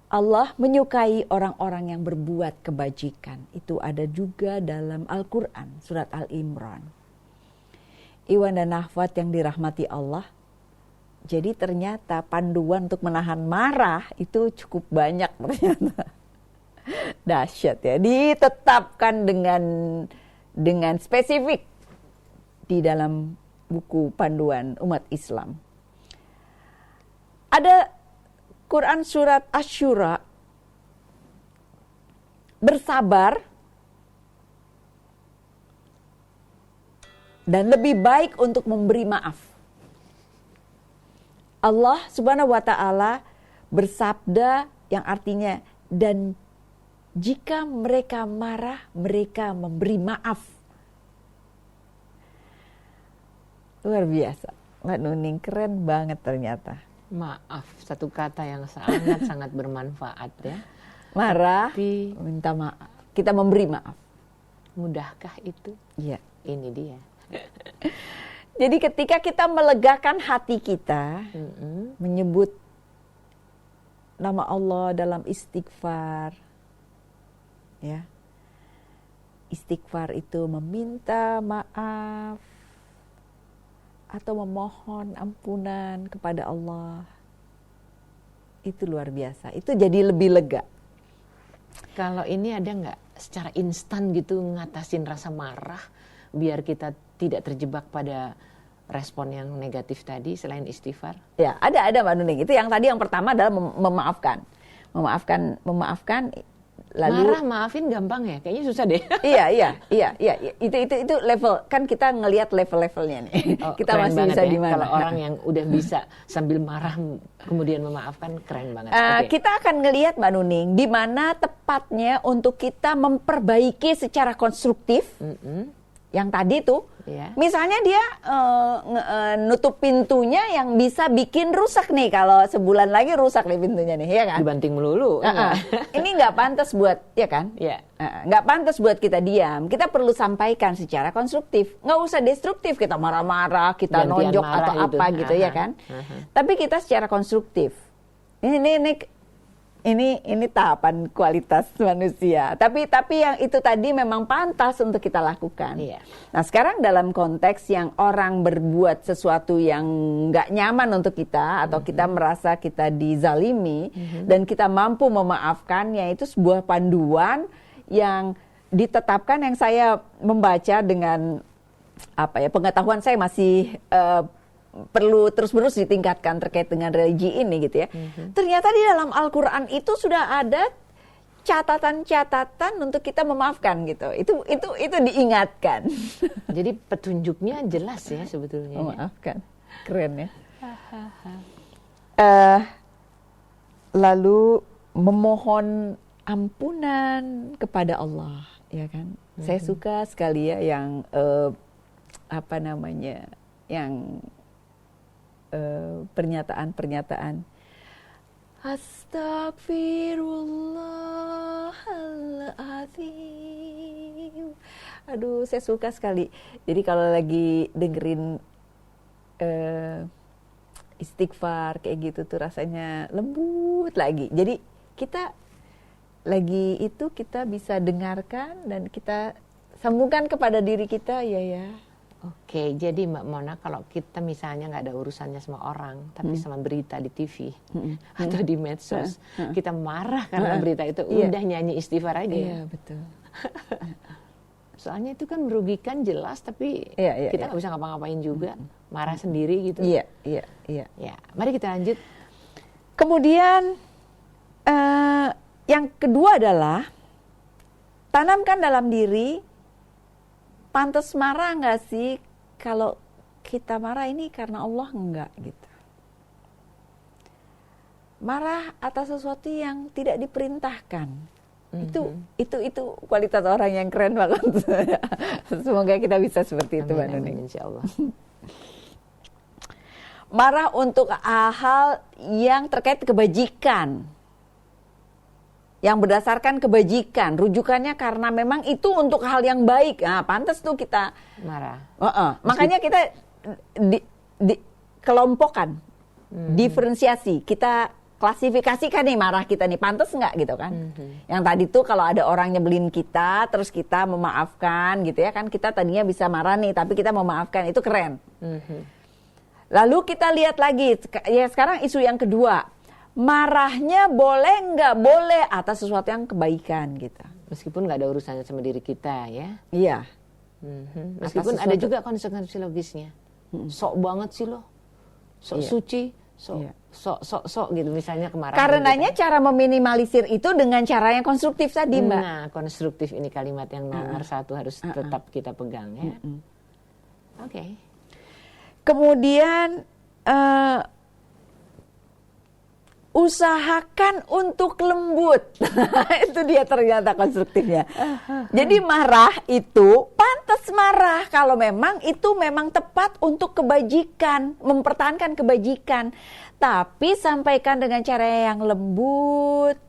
Allah menyukai orang-orang yang berbuat kebajikan. Itu ada juga dalam Al-Quran, surat Al-Imran. Iwan dan Akhwat yang dirahmati Allah, jadi ternyata panduan untuk menahan marah itu cukup banyak ternyata. Dahsyat ya, ditetapkan dengan spesifik di dalam buku panduan umat Islam. Ada Quran surat Asy-Syura, bersabar dan lebih baik untuk memberi maaf. Allah Subhanahu wa Ta'ala bersabda yang artinya, dan jika mereka marah, mereka memberi maaf. Luar biasa, Mbak Nuning, keren banget ternyata. Maaf, satu kata yang sangat-sangat bermanfaat ya. Marah, Tapi minta maaf. Kita memberi maaf. mudahkah itu? Iya. Ini dia. Jadi ketika kita melegakan hati kita, menyebut nama Allah dalam istighfar, ya, istighfar itu meminta maaf atau memohon ampunan kepada Allah, itu luar biasa. Itu jadi lebih lega. Kalau ini ada nggak secara instan gitu ngatasin rasa marah biar kita tidak terjebak pada respon yang negatif tadi selain istighfar? Ya, ada Mbak Nuning. Itu yang tadi yang pertama adalah memaafkan. Lalu marah maafin gampang ya? Kayaknya susah deh. Iya. Itu level, kan kita ngelihat level-levelnya nih. Oh, kita masih bisa ya. di mana? Kalau orang yang udah bisa sambil marah kemudian memaafkan, keren banget. Kita akan ngelihat Mbak Nuning di mana tepatnya untuk kita memperbaiki secara konstruktif. Yang tadi tuh, misalnya dia nutup pintunya yang bisa bikin rusak nih, kalau sebulan lagi rusak nih pintunya nih, ya kan? Dibanting melulu. Ini nggak pantas buat, ya kan? Iya. Nggak pantas buat kita diam. Kita perlu sampaikan secara konstruktif. Nggak usah destruktif, kita marah-marah, kita Gantian nonjok marah atau apa gitu, ya kan? Tapi kita secara konstruktif. Ini tahapan kualitas manusia. Tapi yang itu tadi memang pantas untuk kita lakukan. Iya. Nah sekarang dalam konteks yang orang berbuat sesuatu yang nggak nyaman untuk kita, atau kita merasa kita dizalimi, dan kita mampu memaafkannya, itu sebuah panduan yang ditetapkan, yang saya membaca dengan pengetahuan saya masih perlu terus-menerus ditingkatkan terkait dengan religi ini gitu ya. Ternyata di dalam Al-Quran itu sudah ada catatan-catatan untuk kita memaafkan gitu. Itu diingatkan. Jadi petunjuknya jelas ya sebetulnya. Memaafkan, keren ya. Lalu memohon ampunan kepada Allah, ya kan? Saya suka sekali ya yang yang pernyataan-pernyataan Astagfirullahaladzim. Aduh, saya suka sekali. Jadi kalau lagi dengerin istighfar kayak gitu tuh rasanya lembut lagi. Jadi kita lagi itu kita bisa dengarkan dan kita sambungkan kepada diri kita, ya. Oke, jadi Mbak Mona, kalau kita misalnya nggak ada urusannya sama orang, tapi sama berita di TV atau di medsos, kita marah karena berita itu, udah nyanyi istighfar aja. Iya, betul. Soalnya itu kan merugikan jelas, tapi kita nggak bisa ngapa-ngapain juga, marah sendiri gitu. Iya. Ya, mari kita lanjut. Kemudian yang kedua adalah tanamkan dalam diri, pantas marah nggak sih? Kalau kita marah ini karena Allah enggak gitu. Marah atas sesuatu yang tidak diperintahkan. Itu kualitas orang yang keren banget. Semoga kita bisa seperti itu, Mbak Nuning. Insya Allah. marah untuk hal-hal yang terkait kebajikan, yang berdasarkan kebajikan, rujukannya karena memang itu untuk hal yang baik. Nah, pantas tuh kita marah. Makanya kita kelompokkan, diferensiasi, kita klasifikasikan nih marah kita nih, pantas nggak gitu kan? Yang tadi tuh kalau ada orang nyebelin kita, terus kita memaafkan gitu ya kan, kita tadinya bisa marah nih, tapi kita memaafkan, itu keren. Lalu kita lihat lagi, ya sekarang isu yang kedua. Marahnya boleh nggak boleh atas sesuatu yang kebaikan gitu. Meskipun nggak ada urusannya sama diri kita ya. Iya. Meskipun ada juga konsekuensi logisnya. Sok banget sih lo, sok suci, sok gitu misalnya kemarahan. Karenanya gitu. Cara meminimalisir itu dengan cara yang konstruktif tadi, Mbak. Nah, konstruktif ini kalimat yang nomor satu harus tetap kita pegang ya. Oke. Kemudian usahakan untuk lembut. Itu dia ternyata konstruktifnya. Jadi marah itu pantas marah kalau memang itu memang tepat untuk kebajikan, mempertahankan kebajikan. Tapi sampaikan dengan cara yang lembut.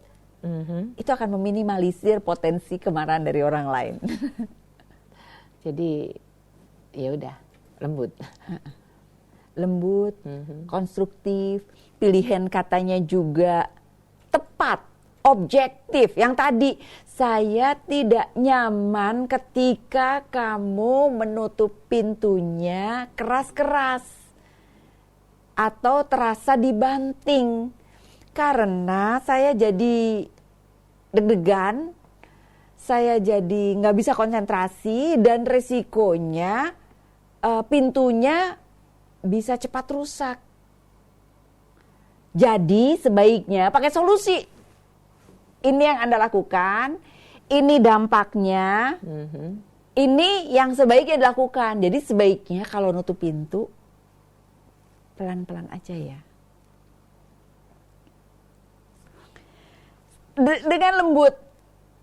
Itu akan meminimalisir potensi kemarahan dari orang lain. Jadi ya udah, lembut. Lembut, konstruktif, pilihan katanya juga tepat, objektif. Yang tadi, saya tidak nyaman ketika kamu menutup pintunya keras-keras atau terasa dibanting, karena saya jadi deg-degan, saya jadi nggak bisa konsentrasi, dan resikonya pintunya bisa cepat rusak. Jadi sebaiknya pakai solusi. Ini yang Anda lakukan, ini dampaknya, ini yang sebaiknya dilakukan. Jadi sebaiknya kalau nutup pintu, pelan-pelan aja ya. Dengan lembut,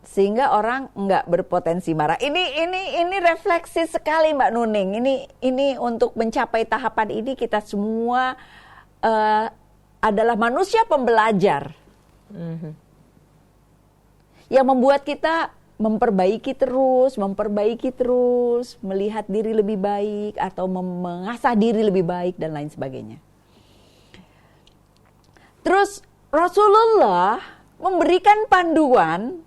sehingga orang nggak berpotensi marah. Ini refleksi sekali Mbak Nuning. Ini untuk mencapai tahapan ini kita semua adalah manusia pembelajar yang membuat kita memperbaiki terus, melihat diri lebih baik atau mengasah diri lebih baik dan lain sebagainya. Terus Rasulullah memberikan panduan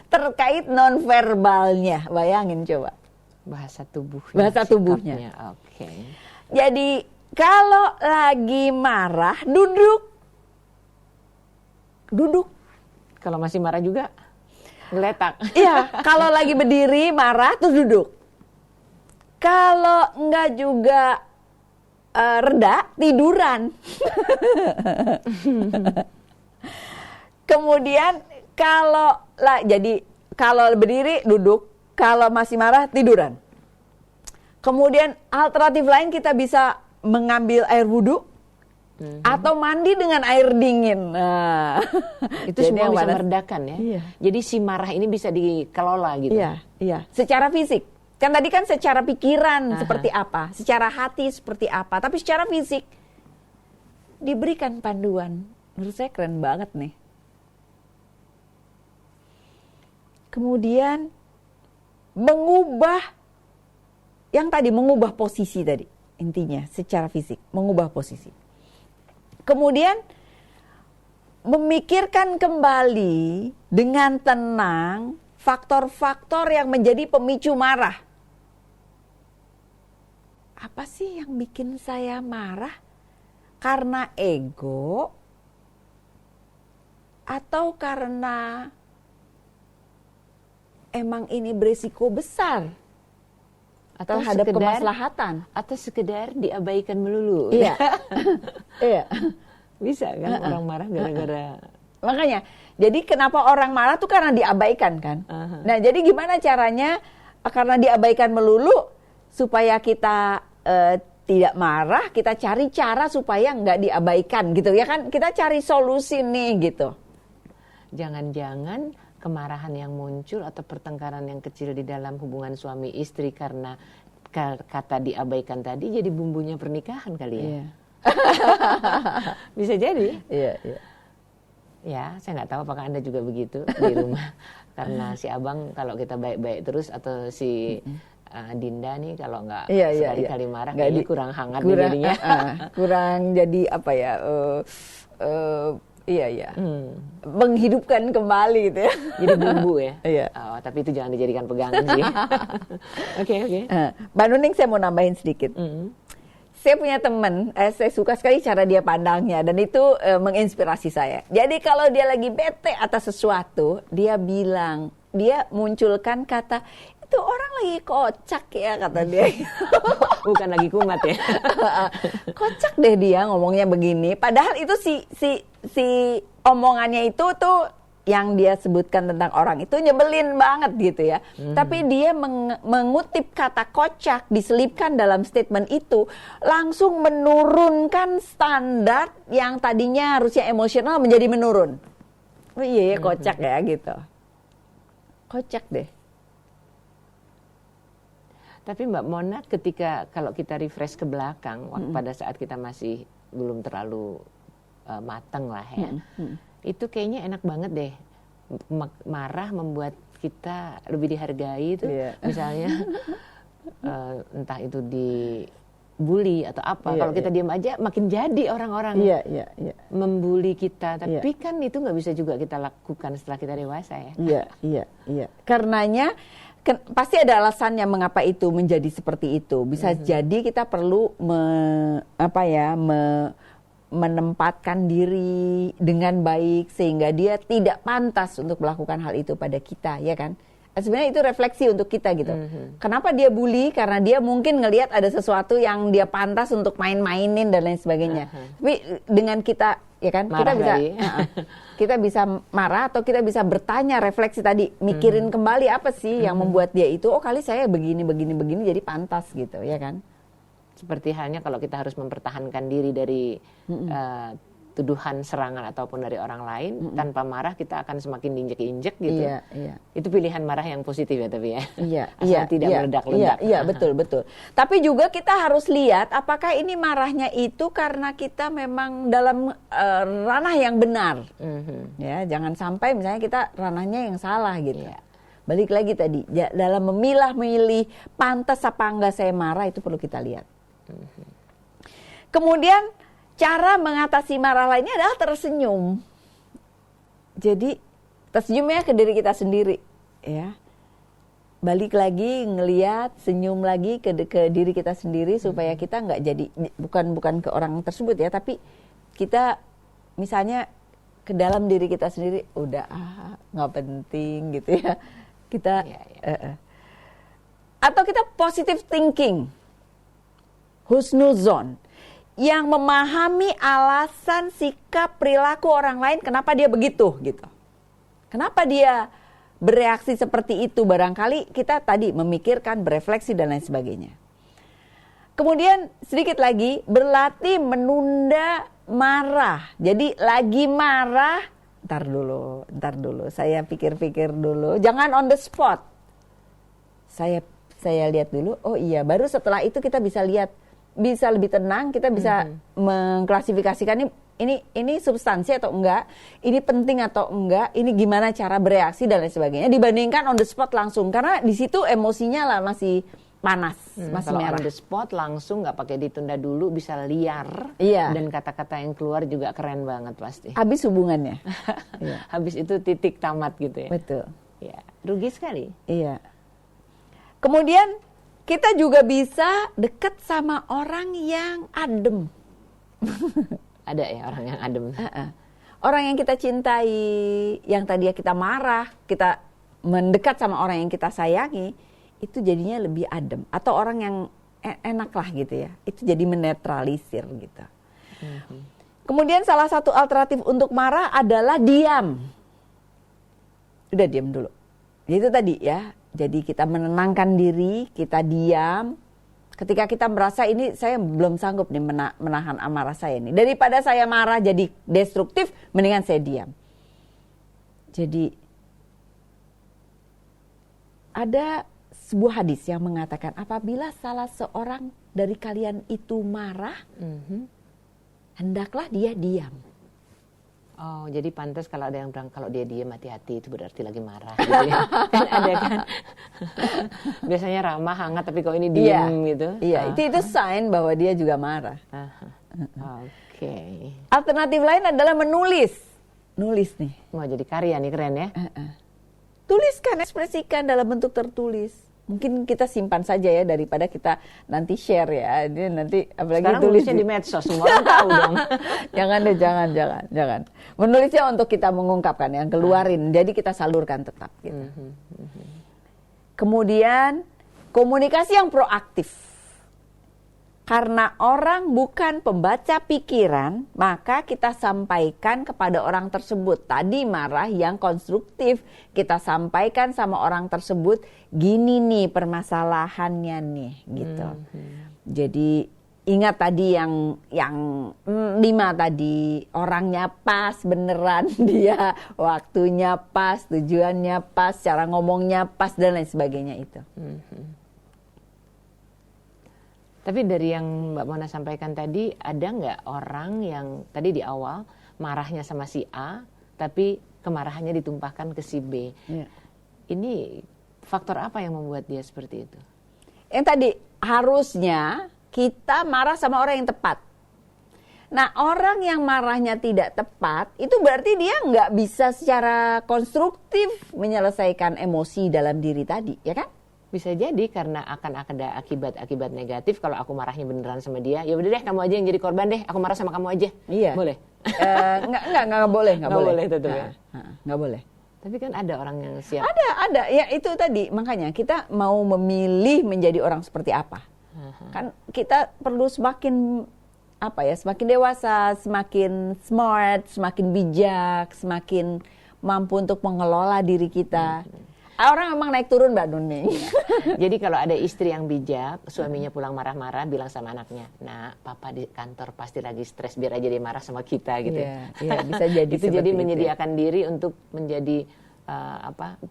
terkait nonverbalnya, bayangin coba. Bahasa tubuhnya. Bahasa tubuhnya. Oke. Jadi kalau lagi marah, duduk. Kalau masih marah juga, ngeletak. Iya, kalau lagi berdiri marah terus duduk. Kalau enggak juga reda, tiduran. Kemudian kalau berdiri duduk, kalau masih marah tiduran. Kemudian alternatif lain kita bisa mengambil air wudhu atau mandi dengan air dingin. Nah, itu semua bisa meredakan ya. Iya. Jadi si marah ini bisa dikelola gitu. Iya. Secara fisik. Kan tadi kan secara pikiran seperti apa, secara hati seperti apa, tapi secara fisik diberikan panduan. Menurut saya keren banget nih. Kemudian mengubah posisi tadi, intinya secara fisik, mengubah posisi. Kemudian memikirkan kembali dengan tenang faktor-faktor yang menjadi pemicu marah. Apa sih yang bikin saya marah? Karena ego atau karena emang ini berisiko besar atau terhadap sekedar, kemaslahatan, atau sekedar diabaikan melulu. Iya. Iya. Bisa kan orang marah gara-gara. Makanya, jadi kenapa orang marah tuh karena diabaikan kan? Nah, jadi gimana caranya karena diabaikan melulu supaya kita tidak marah, kita cari cara supaya nggak diabaikan gitu ya kan? Kita cari solusi nih gitu. Jangan-jangan kemarahan yang muncul atau pertengkaran yang kecil di dalam hubungan suami istri karena kata diabaikan tadi jadi bumbunya pernikahan kali ya. Iya. Bisa jadi. Iya, iya. Ya, saya nggak tahu apakah Anda juga begitu di rumah. Karena si abang kalau kita baik-baik terus atau si Dinda nih kalau nggak sekali-kali marah kayaknya kurang hangat jadinya. Kurang jadi apa ya? Iya. Menghidupkan kembali gitu ya. Jadi bumbu ya. Iya. Oh, tapi itu jangan dijadikan pegangan sih. Oke. Mbak Nuning, saya mau nambahin sedikit. Saya punya teman, saya suka sekali cara dia pandangnya dan itu menginspirasi saya. Jadi kalau dia lagi bete atas sesuatu, dia munculkan kata, itu orang lagi kocak ya, kata dia. Bukan lagi kumat ya. Kocak deh dia ngomongnya begini. Padahal itu si omongannya itu tuh yang dia sebutkan tentang orang itu nyebelin banget gitu ya. Tapi dia mengutip kata kocak, diselipkan dalam statement itu, langsung menurunkan standar yang tadinya harusnya emosional menjadi menurun. Oh iya ya, kocak ya gitu. Kocak deh. Tapi Mbak Mona, ketika kalau kita refresh ke belakang, pada saat kita masih belum terlalu matang lah ya, itu kayaknya enak banget deh. Marah membuat kita lebih dihargai itu, misalnya entah itu dibully atau apa. Kalau kita diam aja, makin jadi orang-orang membuli kita. Tapi kan itu nggak bisa juga kita lakukan setelah kita dewasa ya. Iya. Karenanya pasti ada alasannya mengapa itu menjadi seperti itu. Bisa jadi kita perlu menempatkan diri dengan baik sehingga dia tidak pantas untuk melakukan hal itu pada kita, ya kan? Sebenarnya itu refleksi untuk kita gitu. Kenapa dia bully? Karena dia mungkin ngelihat ada sesuatu yang dia pantas untuk main-mainin dan lain sebagainya. Tapi dengan kita, ya kan, kita bisa marah atau kita bisa bertanya, refleksi tadi, mikirin kembali apa sih yang membuat dia itu, oh kali saya begini jadi pantas gitu, ya kan? Seperti halnya kalau kita harus mempertahankan diri dari tuduhan, serangan ataupun dari orang lain, tanpa marah kita akan semakin diinjek-injek gitu. Iya. Itu pilihan marah yang positif ya tapi ya. Iya. Tidak meledak-ledak. Iya, betul. Tapi juga kita harus lihat apakah ini marahnya itu karena kita memang dalam ranah yang benar. Ya, jangan sampai misalnya kita ranahnya yang salah gitu. Balik lagi tadi, dalam memilah-milih pantas apa enggak saya marah itu perlu kita lihat. Kemudian cara mengatasi marah lainnya adalah tersenyum. Jadi tersenyumnya ke diri kita sendiri, ya. Balik lagi ngelihat, senyum lagi ke diri kita sendiri supaya kita nggak jadi bukan ke orang tersebut ya, tapi kita misalnya ke dalam diri kita sendiri, udah nggak penting gitu ya. Kita atau kita positive thinking, husnuzon, yang memahami alasan, sikap, perilaku orang lain kenapa dia begitu gitu. Kenapa dia bereaksi seperti itu, barangkali kita tadi memikirkan, berefleksi dan lain sebagainya. Kemudian sedikit lagi berlatih menunda marah. Jadi lagi marah, ntar dulu, saya pikir-pikir dulu, jangan on the spot. Saya lihat dulu, oh iya, baru setelah itu kita bisa lihat, bisa lebih tenang, kita bisa mengklasifikasikan ini substansi atau enggak, ini penting atau enggak, ini gimana cara bereaksi dan lain sebagainya, dibandingkan on the spot langsung, karena di situ emosinya lah masih panas, masih kalau merah. on the spot langsung nggak pakai ditunda dulu, bisa liar, dan kata-kata yang keluar juga keren banget pasti. Habis hubungannya. Habis itu titik tamat gitu ya. Betul. Ya, rugi sekali. Iya. Kemudian kita juga bisa dekat sama orang yang adem. Ada ya orang yang adem. Orang yang kita cintai, yang tadinya kita marah, kita mendekat sama orang yang kita sayangi, itu jadinya lebih adem. Atau orang yang enak lah gitu ya, itu jadi menetralisir gitu. Kemudian salah satu alternatif untuk marah adalah diam. Udah diam dulu. Itu tadi ya, jadi kita menenangkan diri, kita diam. Ketika kita merasa ini saya belum sanggup nih menahan amarah saya ini. Daripada saya marah jadi destruktif, mendingan saya diam. Jadi ada sebuah hadis yang mengatakan apabila salah seorang dari kalian itu marah, hendaklah dia diam. Oh, jadi pantas kalau ada yang bilang kalau dia diam hati-hati itu berarti lagi marah gitu ya. Kan ada kan. Biasanya ramah, hangat tapi kalau ini diam gitu. Iya, itu sign bahwa dia juga marah. Oke. Alternatif lain adalah menulis. Nulis nih. Mau jadi karya nih, keren ya. Tuliskan, ekspresikan dalam bentuk tertulis. Mungkin kita simpan saja ya daripada kita nanti share ya. Dia nanti apalagi sekarang tulis nulisnya di medsos, semua orang tahu dong. Jangan deh, jangan. Menulisnya untuk kita mengungkapkan, yang keluarin. Jadi kita salurkan tetap gitu. Kemudian komunikasi yang proaktif. Karena orang bukan pembaca pikiran, maka kita sampaikan kepada orang tersebut. Tadi marah yang konstruktif, kita sampaikan sama orang tersebut, gini nih permasalahannya nih, gitu. Jadi ingat tadi yang 5 tadi, orangnya pas beneran dia, waktunya pas, tujuannya pas, cara ngomongnya pas dan lain sebagainya itu. Tapi dari yang Mbak Mona sampaikan tadi, ada nggak orang yang tadi di awal marahnya sama si A, tapi kemarahannya ditumpahkan ke si B? Ya. Ini faktor apa yang membuat dia seperti itu? Yang tadi, harusnya kita marah sama orang yang tepat. Nah, orang yang marahnya tidak tepat, itu berarti dia nggak bisa secara konstruktif menyelesaikan emosi dalam diri tadi, ya kan? Bisa jadi karena akan ada akibat-akibat negatif kalau aku marahnya beneran sama dia. Ya udah deh, kamu aja yang jadi korban deh. Aku marah sama kamu aja. Iya. Boleh? Nggak boleh. Nggak boleh tetap ya. Nggak boleh. Tapi kan ada orang yang siap. Ada. Ya itu tadi, makanya kita mau memilih menjadi orang seperti apa. Kan kita perlu semakin dewasa, semakin smart, semakin bijak, semakin mampu untuk mengelola diri kita. Orang emang naik turun Mbak Nuning. Jadi kalau ada istri yang bijak, suaminya pulang marah-marah, bilang sama anaknya, nah papa di kantor pasti lagi stres, biar aja dia marah sama kita gitu. Iya, bisa jadi itu jadi itu. menyediakan diri untuk menjadi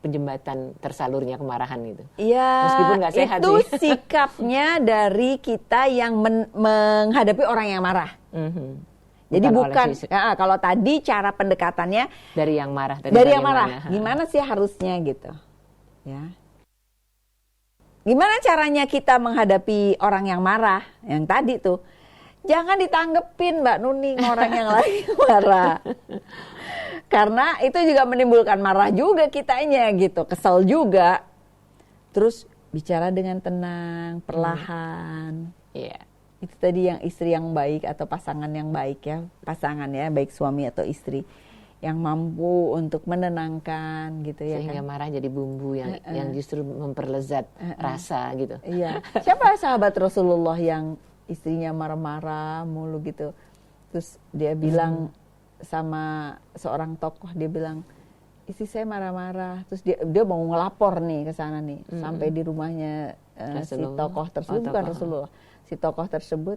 penjembatan tersalurnya kemarahan gitu. Iya, meskipun nggak sehat itu sih. sikapnya dari kita yang menghadapi orang yang marah. Jadi bukan kalau tadi cara pendekatannya dari yang marah, dari yang marah. Gimana sih harusnya gitu? Ya. Gimana caranya kita menghadapi orang yang marah? Yang tadi tuh, jangan ditanggepin Mbak Nuning orang yang lagi marah. Karena itu juga menimbulkan marah juga kitanya gitu, kesel juga. Terus bicara dengan tenang, perlahan. Iya. Itu tadi yang istri yang baik atau pasangan yang baik ya, pasangan ya, baik suami atau istri yang mampu untuk menenangkan gitu ya. Sehingga kan? marah jadi bumbu yang justru memperlezat rasa gitu. Iya. Siapa sahabat Rasulullah yang istrinya marah-marah mulu gitu. Terus dia bilang sama seorang tokoh, dia bilang, istri saya marah-marah. Terus dia mau ngelapor nih ke sana nih, sampai di rumahnya si tokoh tersebut, bukan Rasulullah. Si tokoh tersebut,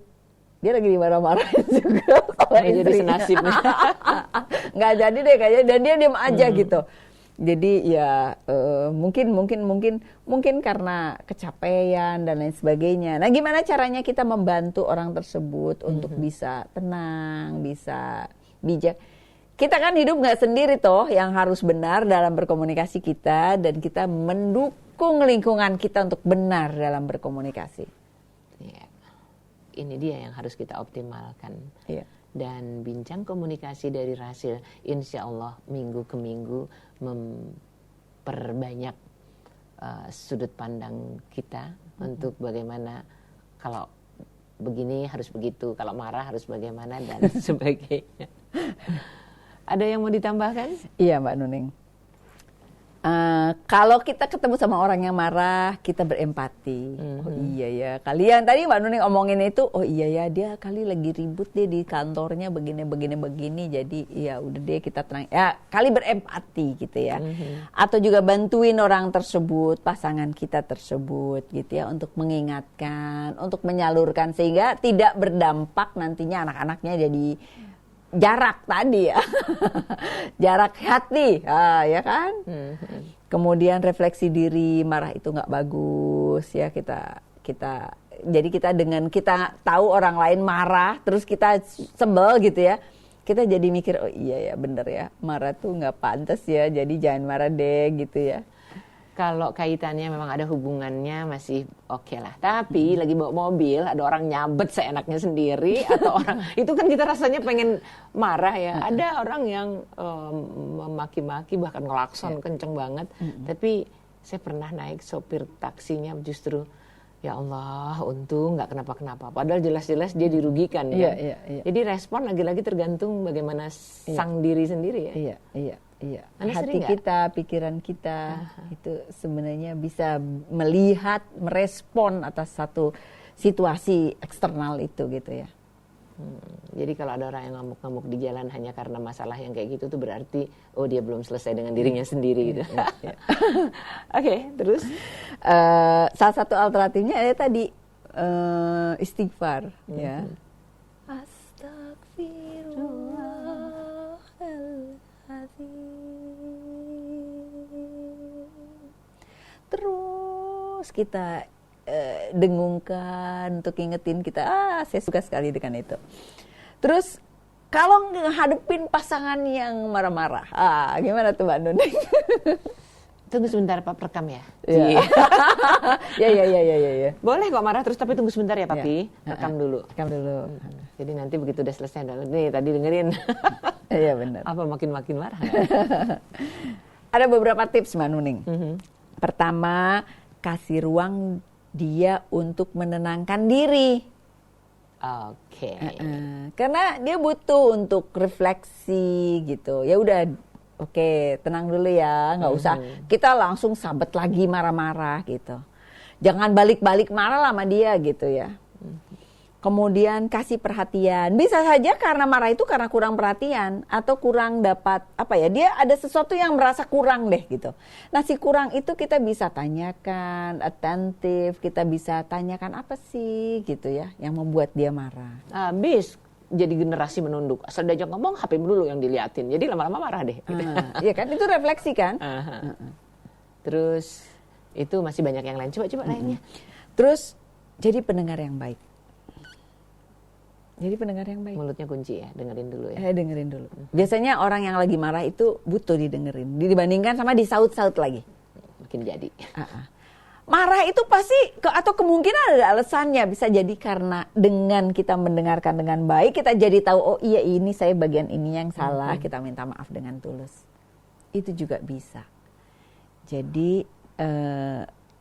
dia lagi dimarah-marahin juga oleh jadi senasib. Nggak jadi deh kayaknya, dan dia diam aja gitu. Jadi ya mungkin karena kecapean dan lain sebagainya. Nah, gimana caranya kita membantu orang tersebut untuk bisa tenang, bisa bijak? Kita kan hidup nggak sendiri toh, yang harus benar dalam berkomunikasi kita, dan kita mendukung lingkungan kita untuk benar dalam berkomunikasi. Ya. Ini dia yang harus kita optimalkan. Iya. Dan bincang komunikasi dari Rasil, insya Allah minggu ke minggu memperbanyak sudut pandang kita untuk bagaimana kalau begini harus begitu, kalau marah harus bagaimana dan sebagainya. Ada yang mau ditambahkan? Iya Mbak Nuning. Kalau kita ketemu sama orang yang marah, kita berempati. Oh iya ya, kalian tadi Mbak Nuning omongin itu, oh iya ya, dia kali lagi ribut deh di kantornya begini. Jadi ya udah deh kita tenang. Ya kali berempati gitu ya. Atau juga bantuin orang tersebut, pasangan kita tersebut gitu ya, untuk mengingatkan, untuk menyalurkan sehingga tidak berdampak nantinya anak-anaknya jadi jarak tadi ya. Jarak hati, ya kan? Kemudian refleksi diri, marah itu nggak bagus ya, jadi kita dengan kita tahu orang lain marah terus kita sebel gitu ya, kita jadi mikir oh iya ya bener ya, marah tuh nggak pantas ya, jadi jangan marah deh gitu ya. Kalau kaitannya memang ada hubungannya masih oke lah. Tapi lagi bawa mobil ada orang nyabet seenaknya sendiri atau orang itu kan kita rasanya pengen marah ya. Ada orang yang memaki-maki bahkan ngelakson kenceng banget. Tapi saya pernah naik sopir taksinya justru ya Allah untung nggak kenapa-kenapa. Padahal jelas-jelas dia dirugikan kan. Jadi respon lagi-lagi tergantung bagaimana sang diri sendiri ya. Iya, Anda hati kita, pikiran kita itu sebenarnya bisa melihat, merespon atas satu situasi eksternal itu gitu ya. Jadi kalau ada orang yang ngamuk-ngamuk di jalan hanya karena masalah yang kayak gitu tuh berarti oh dia belum selesai dengan dirinya sendiri gitu. Oke, terus salah satu alternatifnya ada tadi istighfar ya. Terus kita dengungkan untuk ingetin kita, saya suka sekali dengan itu. Terus kalau ngadepin pasangan yang marah-marah, gimana tuh Mbak Nuning? Tunggu sebentar Pak, rekam ya. Ya. Boleh kok marah terus tapi tunggu sebentar ya Papi, rekam dulu. Rekam dulu. Jadi nanti begitu udah selesai, nih tadi dengerin. Iya benar. Apa makin marah? Ada beberapa tips Mbak Nuning. Pertama, kasih ruang dia untuk menenangkan diri. Oke. Karena dia butuh untuk refleksi gitu. Ya udah, oke, tenang dulu ya, nggak usah kita langsung sabet lagi marah-marah gitu. Jangan balik-balik marah sama dia gitu ya. Kemudian kasih perhatian. Bisa saja karena marah itu karena kurang perhatian atau kurang dapat dia ada sesuatu yang merasa kurang deh gitu. Nah si kurang itu kita bisa tanyakan, atentif, kita bisa tanyakan apa sih gitu ya yang membuat dia marah. Habis jadi generasi menunduk. Asal diajak ngomong HP dulu yang diliatin. Jadi lama-lama marah deh. Iya kan itu refleksi kan. Terus itu masih banyak yang lain. Coba lainnya. Terus jadi pendengar yang baik. Jadi pendengar yang baik. Mulutnya kunci ya, dengerin dulu ya. Dengerin dulu. Biasanya orang yang lagi marah itu butuh didengerin. Dibandingkan sama disaut-saut lagi. Makin jadi. Marah itu pasti atau kemungkinan ada alasannya. Bisa jadi karena dengan kita mendengarkan dengan baik, kita jadi tahu oh iya ini saya bagian ini yang salah, kita minta maaf dengan tulus. Itu juga bisa. Jadi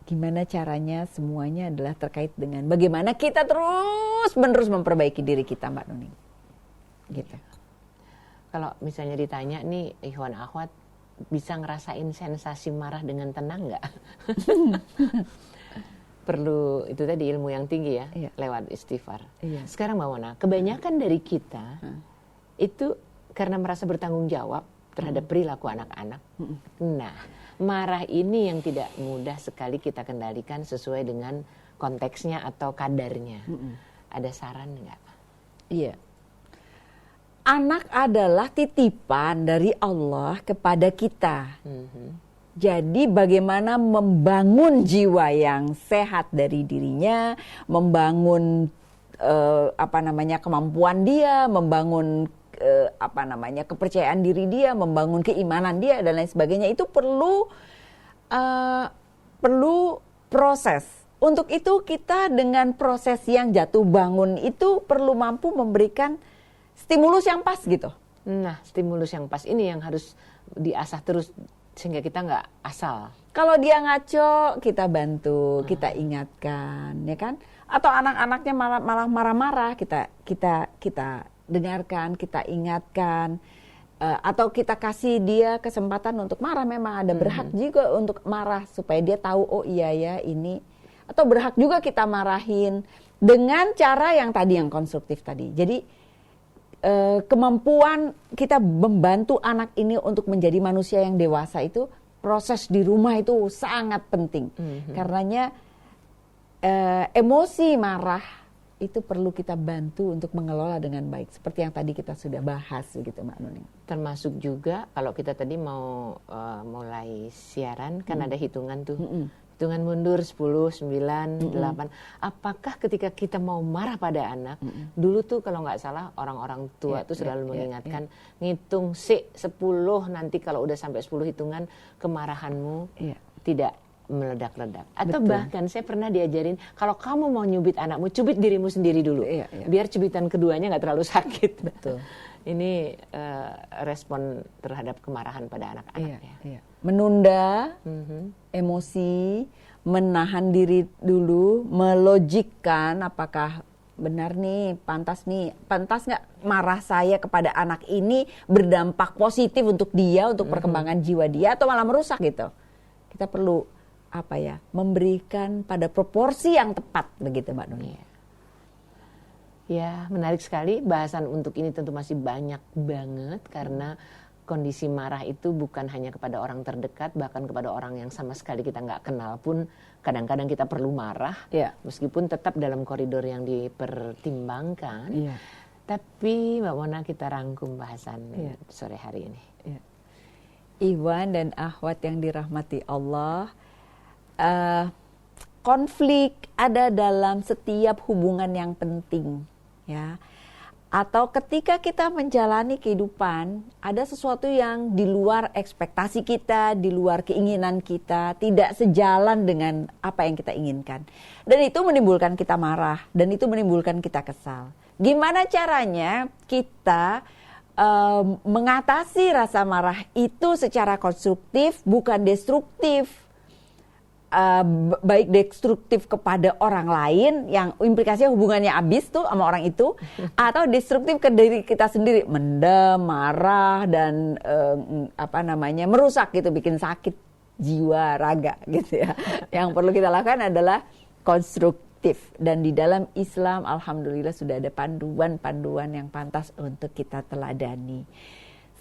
gimana caranya semuanya adalah terkait dengan bagaimana kita terus-menerus memperbaiki diri kita Mbak Nuning. Gitu. Kalau misalnya ditanya nih ikhwan akhwat bisa ngerasain sensasi marah dengan tenang nggak? Perlu itu tadi ilmu yang tinggi ya, lewat istighfar. Sekarang Mbak Mona, kebanyakan dari kita itu karena merasa bertanggung jawab terhadap perilaku anak-anak. Nah, marah ini yang tidak mudah sekali kita kendalikan sesuai dengan konteksnya atau kadarnya. Ada saran nggak? Iya. Anak adalah titipan dari Allah kepada kita. Jadi bagaimana membangun jiwa yang sehat dari dirinya, membangun kemampuan dia, membangun kepercayaan diri dia, membangun keimanan dia dan lain sebagainya itu perlu proses. Untuk itu kita dengan proses yang jatuh bangun itu perlu mampu memberikan stimulus yang pas gitu. Nah, stimulus yang pas ini yang harus diasah terus sehingga kita nggak asal. Kalau dia ngaco, kita bantu, kita ingatkan, ya kan? Atau anak-anaknya malah marah-marah, kita dengarkan, kita ingatkan, atau kita kasih dia kesempatan untuk marah. Memang ada berhak juga untuk marah supaya dia tahu oh iya ya ini. Atau berhak juga kita marahin dengan cara yang tadi yang konstruktif tadi. Jadi kemampuan kita membantu anak ini untuk menjadi manusia yang dewasa itu proses di rumah itu sangat penting. Karenanya emosi marah itu perlu kita bantu untuk mengelola dengan baik, seperti yang tadi kita sudah bahas begitu Mbak Nuning. Termasuk juga kalau kita tadi mau mulai siaran kan ada hitungan tuh. Hitungan mundur 10, 9, 8. Apakah ketika kita mau marah pada anak, dulu tuh kalau nggak salah orang-orang tua tuh selalu mengingatkan, ngitung 10, nanti kalau udah sampai 10 hitungan kemarahanmu tidak meledak-ledak. Atau bahkan saya pernah diajarin, kalau kamu mau nyubit anakmu, cubit dirimu sendiri dulu. Biar cubitan keduanya nggak terlalu sakit. Betul. Ini respon terhadap kemarahan pada anak-anak ya. Menunda emosi, menahan diri dulu, melogikkan apakah benar nih, pantas nggak marah saya kepada anak ini berdampak positif untuk dia, untuk perkembangan jiwa dia, atau malah merusak gitu. Kita perlu memberikan pada proporsi yang tepat begitu Mbak Nuni. Ya, menarik sekali. Bahasan untuk ini tentu masih banyak banget karena kondisi marah itu bukan hanya kepada orang terdekat, bahkan kepada orang yang sama sekali kita nggak kenal pun kadang-kadang kita perlu marah, meskipun tetap dalam koridor yang dipertimbangkan. Tapi Mbak Mona, kita rangkum bahasan sore hari ini. Ikhwan dan akhwat yang dirahmati Allah, konflik ada dalam setiap hubungan yang penting, ya. Atau ketika kita menjalani kehidupan, ada sesuatu yang di luar ekspektasi kita, di luar keinginan kita, tidak sejalan dengan apa yang kita inginkan. Dan itu menimbulkan kita marah, dan itu menimbulkan kita kesal. Gimana caranya kita mengatasi rasa marah itu secara konstruktif, bukan destruktif. Baik destruktif kepada orang lain yang implikasinya hubungannya habis tuh sama orang itu, atau destruktif ke diri kita sendiri, mendem, marah, dan merusak gitu, bikin sakit jiwa, raga gitu ya. Yang perlu kita lakukan adalah konstruktif. Dan di dalam Islam alhamdulillah sudah ada panduan-panduan yang pantas untuk kita teladani.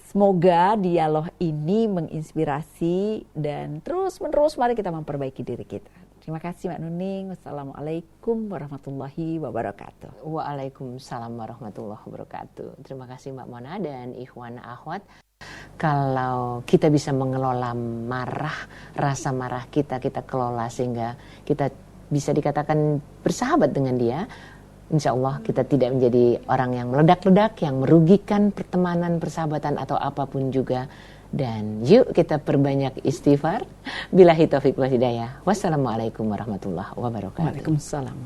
Semoga dialog ini menginspirasi dan terus-menerus mari kita memperbaiki diri kita. Terima kasih Mbak Nuning. Wassalamualaikum warahmatullahi wabarakatuh. Waalaikumsalam warahmatullahi wabarakatuh. Terima kasih Mbak Mona dan ikhwan akhwat. Kalau kita bisa mengelola rasa marah kita kelola sehingga kita bisa dikatakan bersahabat dengan dia, insya Allah kita tidak menjadi orang yang meledak-ledak, yang merugikan pertemanan, persahabatan atau apapun juga. Dan yuk kita perbanyak istighfar. Billahi taufiq wal hidayah. Wassalamualaikum warahmatullahi wabarakatuh. Waalaikumsalam.